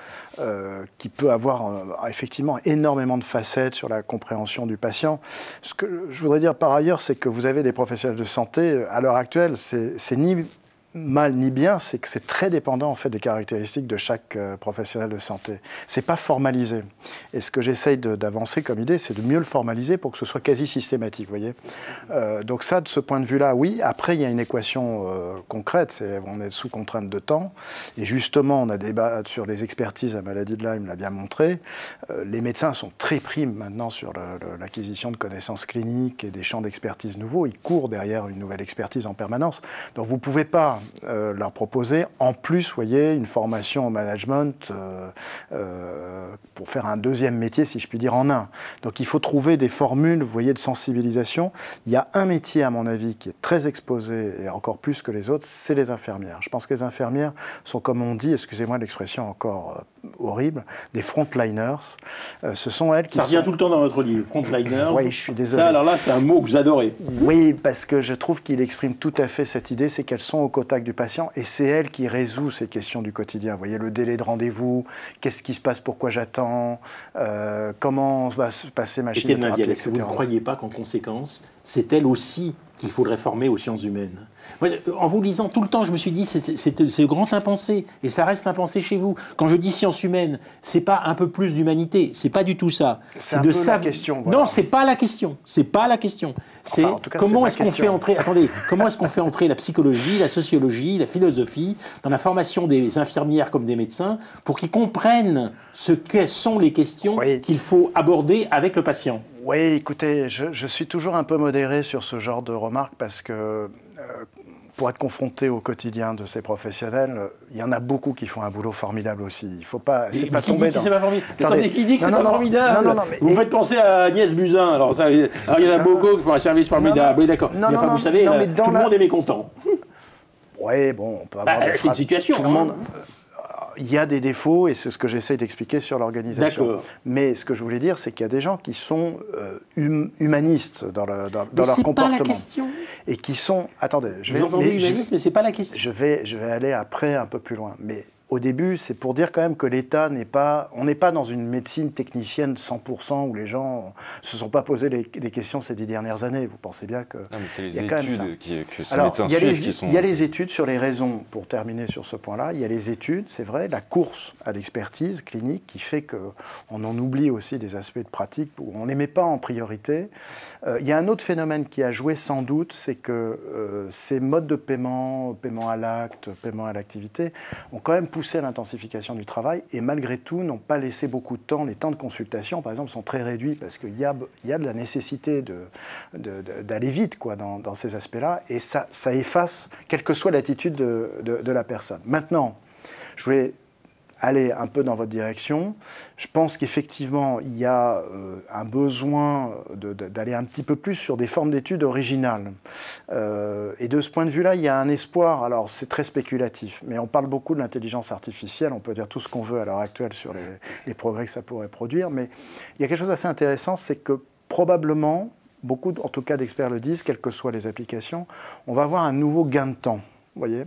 qui peut avoir effectivement énormément de facettes sur la compréhension du patient. Ce que je voudrais dire par ailleurs, c'est que vous avez des professionnels de santé, à l'heure actuelle, c'est ni mal ni bien, c'est que c'est très dépendant en fait des caractéristiques de chaque professionnel de santé. C'est pas formalisé. Et ce que j'essaye d'avancer comme idée, c'est de mieux le formaliser pour que ce soit quasi systématique, vous voyez. Donc ça, de ce point de vue-là, oui. Après, il y a une équation concrète, on est sous contrainte de temps. Et justement, on a débat sur les expertises, la maladie de Lyme l'a bien montré. Les médecins sont très pris maintenant sur l'acquisition de connaissances cliniques et des champs d'expertise nouveaux. Ils courent derrière une nouvelle expertise en permanence. Donc vous ne pouvez pas leur proposer, en plus, vous voyez, une formation au management pour faire un deuxième métier, si je puis dire, en un. Donc il faut trouver des formules, vous voyez, de sensibilisation. Il y a un métier, à mon avis, qui est très exposé, et encore plus que les autres, c'est les infirmières. Je pense que les infirmières sont, comme on dit, excusez-moi l'expression encore horrible, des frontliners. Ce sont elles qui Ça revient tout le temps dans votre livre, frontliners. Oui, je suis désolé. Ça, alors là, c'est un mot que vous adorez. Oui, parce que je trouve qu'il exprime tout à fait cette idée, c'est qu'elles sont au contact du patient et c'est elle qui résout ces questions du quotidien. Vous voyez, le délai de rendez-vous, qu'est-ce qui se passe, pourquoi j'attends, comment va se passer ma chimiothérapie, etc. Vous ne croyez pas qu'en conséquence, c'est elle aussi qu'il faudrait former aux sciences humaines? Moi, en vous lisant tout le temps, je me suis dit, c'est grand impensé, et ça reste impensé chez vous. Quand je dis sciences humaines, c'est pas un peu plus d'humanité, c'est pas du tout ça. C'est de la question. Voilà. Non, c'est pas la question. C'est pas la question. C'est enfin, en tout cas, comment est-ce qu'on fait entrer. Attendez, comment est-ce qu'on fait entrer la psychologie, la sociologie, la philosophie dans la formation des infirmières comme des médecins pour qu'ils comprennent ce que sont les questions qu'il faut aborder avec le patient? Oui, écoutez, je suis toujours un peu modéré sur ce genre de remarques parce que pour être confronté au quotidien de ces professionnels, il y en a beaucoup qui font un boulot formidable aussi. Il ne faut pas, c'est pas tomber dans... C'est pas formidable. Attendez, qui dit que c'est pas formidable? Vous me faites penser à Agnès Buzyn. Alors il y en a beaucoup qui font un service formidable. Oui, d'accord. Enfin, vous savez, tout le monde est mécontent. Oui, bon, on peut avoir c'est une situation. Tout le monde... Il y a des défauts, et c'est ce que j'essaie d'expliquer sur l'organisation. Mais ce que je voulais dire, c'est qu'il y a des gens qui sont humanistes dans leur comportement. Pas la question. Et qui sont... Attendez, vous entendez humaniste, mais c'est pas la question. Je vais aller après un peu plus loin. Mais au début, c'est pour dire quand même que l'État n'est pas... On n'est pas dans une médecine technicienne 100% où les gens ne se sont pas posé des questions ces 10 dernières années. Vous pensez bien que... Non, mais c'est les études que ces Alors, médecins suivent qui sont... Il y a les études sur les raisons, pour terminer sur ce point-là, il y a les études, c'est vrai, la course à l'expertise clinique qui fait qu'on en oublie aussi des aspects de pratique où on ne les met pas en priorité. Il y a un autre phénomène qui a joué sans doute, c'est que ces modes de paiement, paiement à l'acte, paiement à l'activité, ont quand même poussé à l'intensification du travail et malgré tout n'ont pas laissé beaucoup de temps. Les temps de consultation, par exemple, sont très réduits parce qu'il y a de la nécessité d'aller vite dans ces aspects-là et ça efface, quelle que soit l'attitude de la personne. Maintenant, je voulais aller un peu dans votre direction. Je pense qu'effectivement, il y a un besoin d'aller un petit peu plus sur des formes d'études originales. Et de ce point de vue-là, il y a un espoir. Alors, c'est très spéculatif, mais on parle beaucoup de l'intelligence artificielle. On peut dire tout ce qu'on veut à l'heure actuelle sur les progrès que ça pourrait produire. Mais il y a quelque chose d'assez intéressant, c'est que probablement, beaucoup, en tout cas d'experts le disent, quelles que soient les applications, on va avoir un nouveau gain de temps, vous voyez,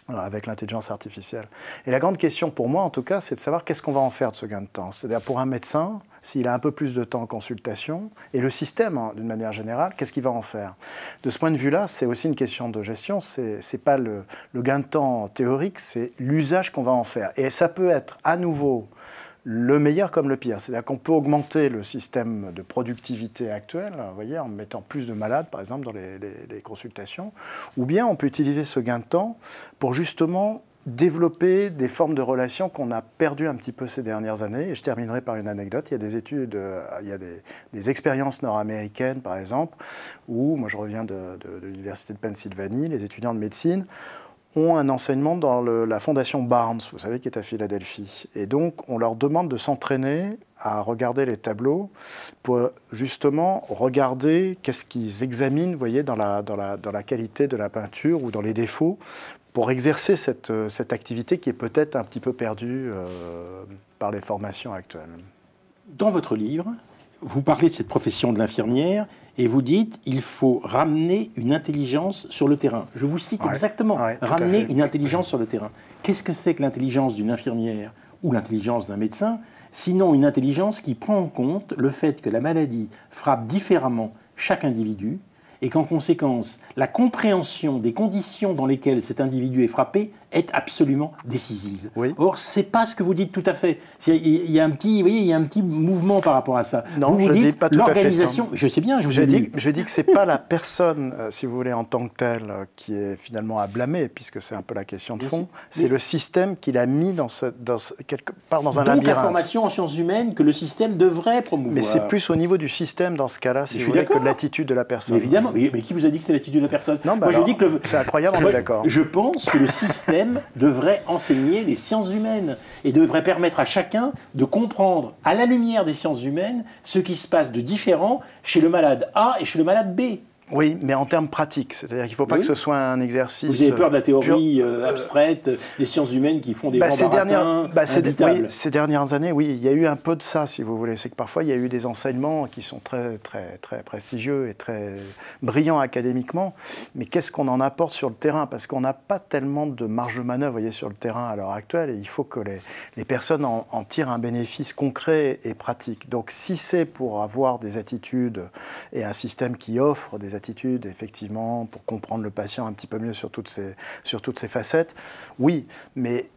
avec l'intelligence artificielle. Et la grande question pour moi, en tout cas, c'est de savoir qu'est-ce qu'on va en faire de ce gain de temps. C'est-à-dire pour un médecin, s'il a un peu plus de temps en consultation, et le système, hein, d'une manière générale, qu'est-ce qu'il va en faire? De ce point de vue-là, c'est aussi une question de gestion. C'est pas le gain de temps théorique, c'est l'usage qu'on va en faire. Et ça peut être à nouveau le meilleur comme le pire. C'est-à-dire qu'on peut augmenter le système de productivité actuel, vous voyez, en mettant plus de malades, par exemple, dans les consultations, ou bien on peut utiliser ce gain de temps pour justement développer des formes de relations qu'on a perdues un petit peu ces dernières années. Et je terminerai par une anecdote. Il y a des études, il y a des expériences nord-américaines, par exemple, où, moi je reviens de l'Université de Pennsylvanie, les étudiants de médecine ont un enseignement dans la fondation Barnes, vous savez, qui est à Philadelphie. Et donc, on leur demande de s'entraîner à regarder les tableaux pour justement regarder qu'est-ce qu'ils examinent, vous voyez, dans la qualité de la peinture ou dans les défauts, pour exercer cette activité qui est peut-être un petit peu perdue par les formations actuelles. Dans votre livre, vous parlez de cette profession de l'infirmière et vous dites il faut ramener une intelligence sur le terrain. Je vous cite exactement, ramener une intelligence sur le terrain. Qu'est-ce que c'est que l'intelligence d'une infirmière ou l'intelligence d'un médecin, sinon une intelligence qui prend en compte le fait que la maladie frappe différemment chaque individu et qu'en conséquence, la compréhension des conditions dans lesquelles cet individu est frappé est absolument décisive. Oui. Or, c'est pas ce que vous dites tout à fait. Il y a un petit, vous voyez, il y a un petit mouvement par rapport à ça. Non, vous je dites dis pas tout à fait ça. l'organisation. Je sais bien, je dis que c'est pas la personne, si vous voulez, en tant que telle, qui est finalement à blâmer, puisque c'est un peu la question de fond. C'est le système qu'il a mis quelque part dans un labyrinthe. Donc la formation en sciences humaines que le système devrait promouvoir. Mais c'est plus au niveau du système dans ce cas-là, si vous voulez, que de l'attitude de la personne. Mais évidemment. Mais qui vous a dit que c'est l'attitude de la personne? Non, bah alors, je dis que c'est incroyable, on est d'accord. Je pense que le système devrait enseigner les sciences humaines et devrait permettre à chacun de comprendre, à la lumière des sciences humaines, ce qui se passe de différent chez le malade A et chez le malade B. Oui, mais en termes pratiques, c'est-à-dire qu'il ne faut pas que ce soit un exercice... Vous avez peur de la théorie abstraite des sciences humaines qui font des grands baratins imbitables. Ces dernières années, oui, il y a eu un peu de ça, si vous voulez. C'est que parfois, il y a eu des enseignements qui sont très, très, très prestigieux et très brillants académiquement, mais qu'est-ce qu'on en apporte sur le terrain? Parce qu'on n'a pas tellement de marge de manœuvre, vous voyez, sur le terrain à l'heure actuelle, et il faut que les personnes en tirent un bénéfice concret et pratique. Donc, si c'est pour avoir des attitudes et un système qui offre des attitudes, effectivement, pour comprendre le patient un petit peu mieux sur toutes ces facettes. Oui, mais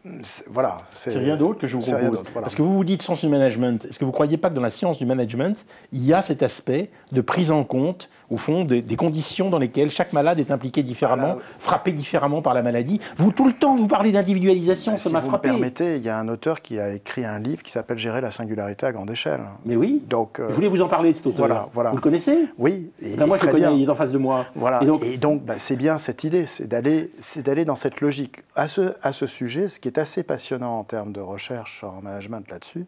voilà. C'est rien d'autre que je vous propose. Voilà. Parce que vous vous dites science du management. Est-ce que vous ne croyez pas que dans la science du management, il y a cet aspect de prise en compte, au fond, des conditions dans lesquelles chaque malade est impliqué différemment, frappé différemment par la maladie? Vous, tout le temps, vous parlez d'individualisation, ça m'a frappé. Si vous me permettez, il y a un auteur qui a écrit un livre qui s'appelle « Gérer la singularité à grande échelle ». Mais oui, donc, je voulais vous en parler de cet auteur. Voilà. Vous le connaissez? Oui. Moi, je le connais, il est en face de moi. Voilà. Et donc c'est bien cette idée, c'est d'aller dans cette logique. À ce sujet, ce qui est assez passionnant en termes de recherche en management là-dessus,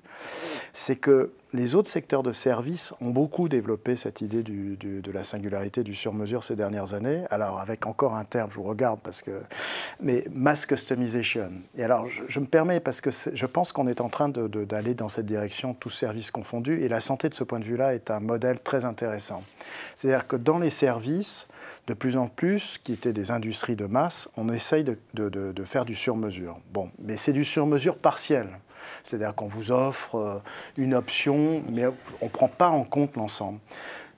c'est que les autres secteurs de services ont beaucoup développé cette idée de la singularité, du sur-mesure ces dernières années. Alors, avec encore un terme, je vous regarde mais mass customization. Et alors, je me permets, parce que je pense qu'on est en train d'aller dans cette direction, tous services confondus, et la santé, de ce point de vue-là, est un modèle très intéressant. C'est-à-dire que dans les services, de plus en plus, qui étaient des industries de masse, on essaye de faire du sur-mesure. Bon, mais c'est du sur-mesure partiel. C'est-à-dire qu'on vous offre une option, mais on ne prend pas en compte l'ensemble.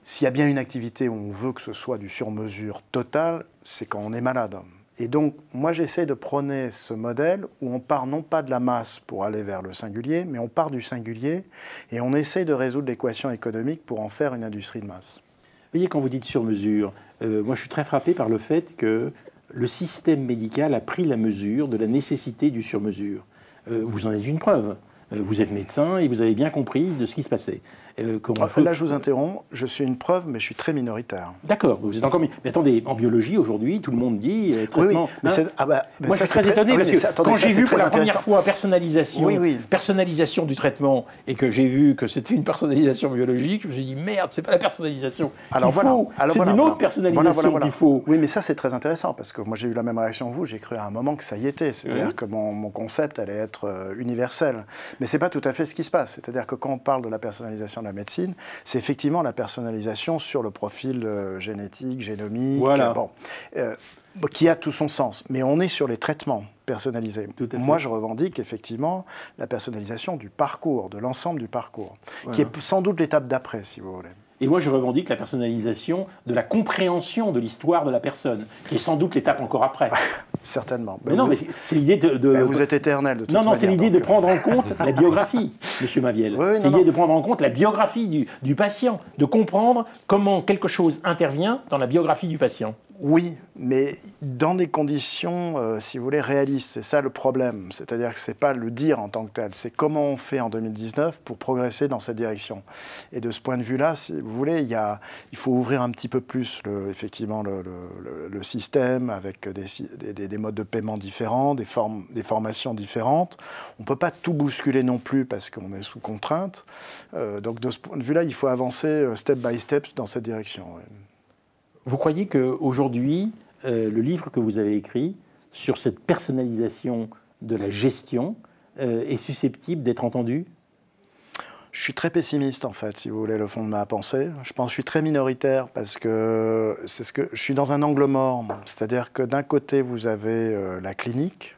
S'il y a bien une activité où on veut que ce soit du sur-mesure total, c'est quand on est malade. Et donc, moi, j'essaie de prôner ce modèle où on part non pas de la masse pour aller vers le singulier, mais on part du singulier et on essaie de résoudre l'équation économique pour en faire une industrie de masse. Vous voyez, quand vous dites sur-mesure, moi, je suis très frappé par le fait que le système médical a pris la mesure de la nécessité du sur-mesure. Vous en êtes une preuve. Vous êtes médecin et vous avez bien compris de ce qui se passait. Là, je vous interromps. Je suis une preuve, mais je suis très minoritaire. D'accord. Vous êtes encore. Mais attendez, en biologie aujourd'hui, tout le monde dit traitement. Oui, hein, moi, je suis très étonné parce que quand j'ai vu pour la première fois personnalisation du traitement et que j'ai vu que c'était une personnalisation biologique, je me suis dit merde, c'est pas la personnalisation qu'il faut. C'est une autre personnalisation qu'il faut. Oui, mais ça c'est très intéressant parce que moi j'ai eu la même réaction que vous. J'ai cru à un moment que ça y était, c'est-à-dire que mon concept allait être universel. Mais ce n'est pas tout à fait ce qui se passe. C'est-à-dire que quand on parle de la personnalisation de la médecine, c'est effectivement la personnalisation sur le profil génétique, génomique, voilà. Qui a tout son sens. Mais on est sur les traitements personnalisés. Moi, je revendique effectivement la personnalisation du parcours, de l'ensemble du parcours, qui est sans doute l'étape d'après, si vous voulez. Et moi, je revendique la personnalisation de la compréhension de l'histoire de la personne, qui est sans doute l'étape encore après. Certainement. Mais non, mais c'est l'idée de... vous êtes éternel, de toute manière. Non, c'est l'idée de prendre en compte la biographie, M. Maviel. C'est l'idée de prendre en compte la biographie du patient, de comprendre comment quelque chose intervient dans la biographie du patient. Oui, mais dans des conditions, si vous voulez, réalistes. C'est ça le problème. C'est-à-dire que ce n'est pas le dire en tant que tel, c'est comment on fait en 2019 pour progresser dans cette direction. Et de ce point de vue-là, si vous voulez, il faut ouvrir un petit peu plus effectivement le système avec des modes de paiement différents, des formations différentes. On ne peut pas tout bousculer non plus parce qu'on est sous contrainte. Donc de ce point de vue-là, il faut avancer step by step dans cette direction. Ouais. Vous croyez qu'aujourd'hui, le livre que vous avez écrit sur cette personnalisation de la gestion est susceptible d'être entendu ? Je suis très pessimiste, en fait, si vous voulez, le fond de ma pensée. Je pense que je suis très minoritaire parce que je suis dans un angle mort. C'est-à-dire que d'un côté, vous avez la clinique,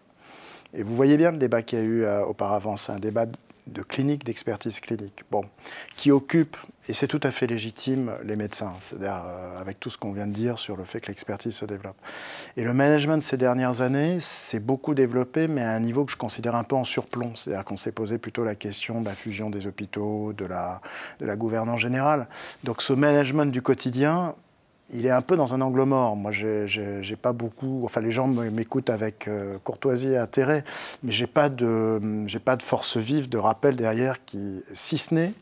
et vous voyez bien le débat qu'il y a eu auparavant. C'est un débat de clinique, d'expertise clinique, qui occupe, et c'est tout à fait légitime, les médecins, c'est-à-dire avec tout ce qu'on vient de dire sur le fait que l'expertise se développe. Et le management de ces dernières années s'est beaucoup développé, mais à un niveau que je considère un peu en surplomb, c'est-à-dire qu'on s'est posé plutôt la question de la fusion des hôpitaux, de la gouvernance générale. Donc ce management du quotidien, il est un peu dans un angle mort. Moi, j'ai pas beaucoup... Enfin, les gens m'écoutent avec courtoisie et intérêt, mais j'ai pas de force vive, de rappel derrière, si ce n'est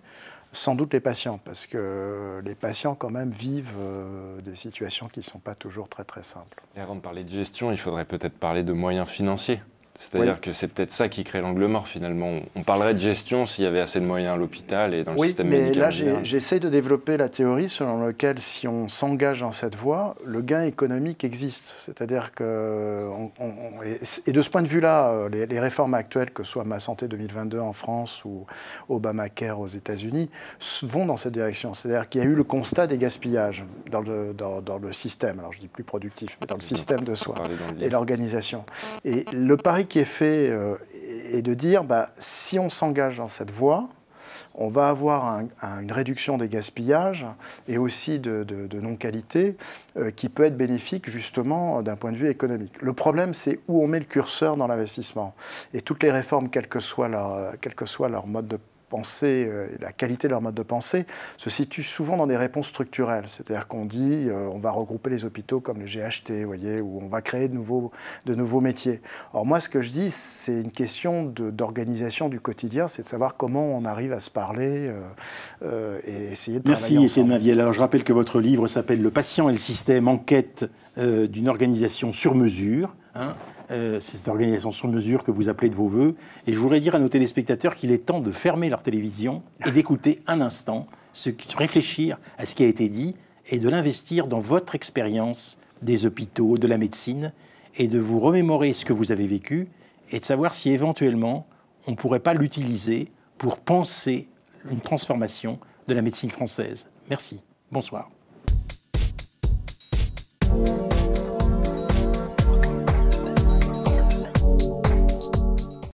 sans doute les patients, parce que les patients, quand même, vivent des situations qui ne sont pas toujours très, très simples. Et avant de parler de gestion, il faudrait peut-être parler de moyens financiers. C'est-à-dire que c'est peut-être ça qui crée l'angle mort, finalement. On parlerait de gestion s'il y avait assez de moyens à l'hôpital et dans le système médical. Oui, mais là, j'essaie de développer la théorie selon laquelle, si on s'engage dans cette voie, le gain économique existe. C'est-à-dire que... Et de ce point de vue-là, les réformes actuelles, que ce soit Ma Santé 2022 en France ou Obamacare aux États-Unis, vont dans cette direction. C'est-à-dire qu'il y a eu le constat des gaspillages dans le système. Alors, je dis plus productif, mais dans le système de soins et l'organisation. Et le pari qui est fait est de dire, si on s'engage dans cette voie, on va avoir une réduction des gaspillages et aussi de non-qualité qui peut être bénéfique justement d'un point de vue économique. Le problème, c'est où on met le curseur dans l'investissement. Et toutes les réformes, quel que soit leur mode de pensée, la qualité de leur mode de pensée, se situe souvent dans des réponses structurelles. C'est-à-dire qu'on dit on va regrouper les hôpitaux comme les GHT, voyez, ou on va créer de nouveaux métiers. Or moi, ce que je dis, c'est une question d'organisation du quotidien, c'est de savoir comment on arrive à se parler et essayer de travailler ensemble. Merci Étienne Maviel. Alors je rappelle que votre livre s'appelle « Le patient et le système en quête d'une organisation sur mesure ». C'est cette organisation sur mesure que vous appelez de vos voeux. Et je voudrais dire à nos téléspectateurs qu'il est temps de fermer leur télévision et d'écouter un instant, réfléchir à ce qui a été dit et de l'investir dans votre expérience des hôpitaux, de la médecine, et de vous remémorer ce que vous avez vécu et de savoir si éventuellement on ne pourrait pas l'utiliser pour penser une transformation de la médecine française. Merci. Bonsoir.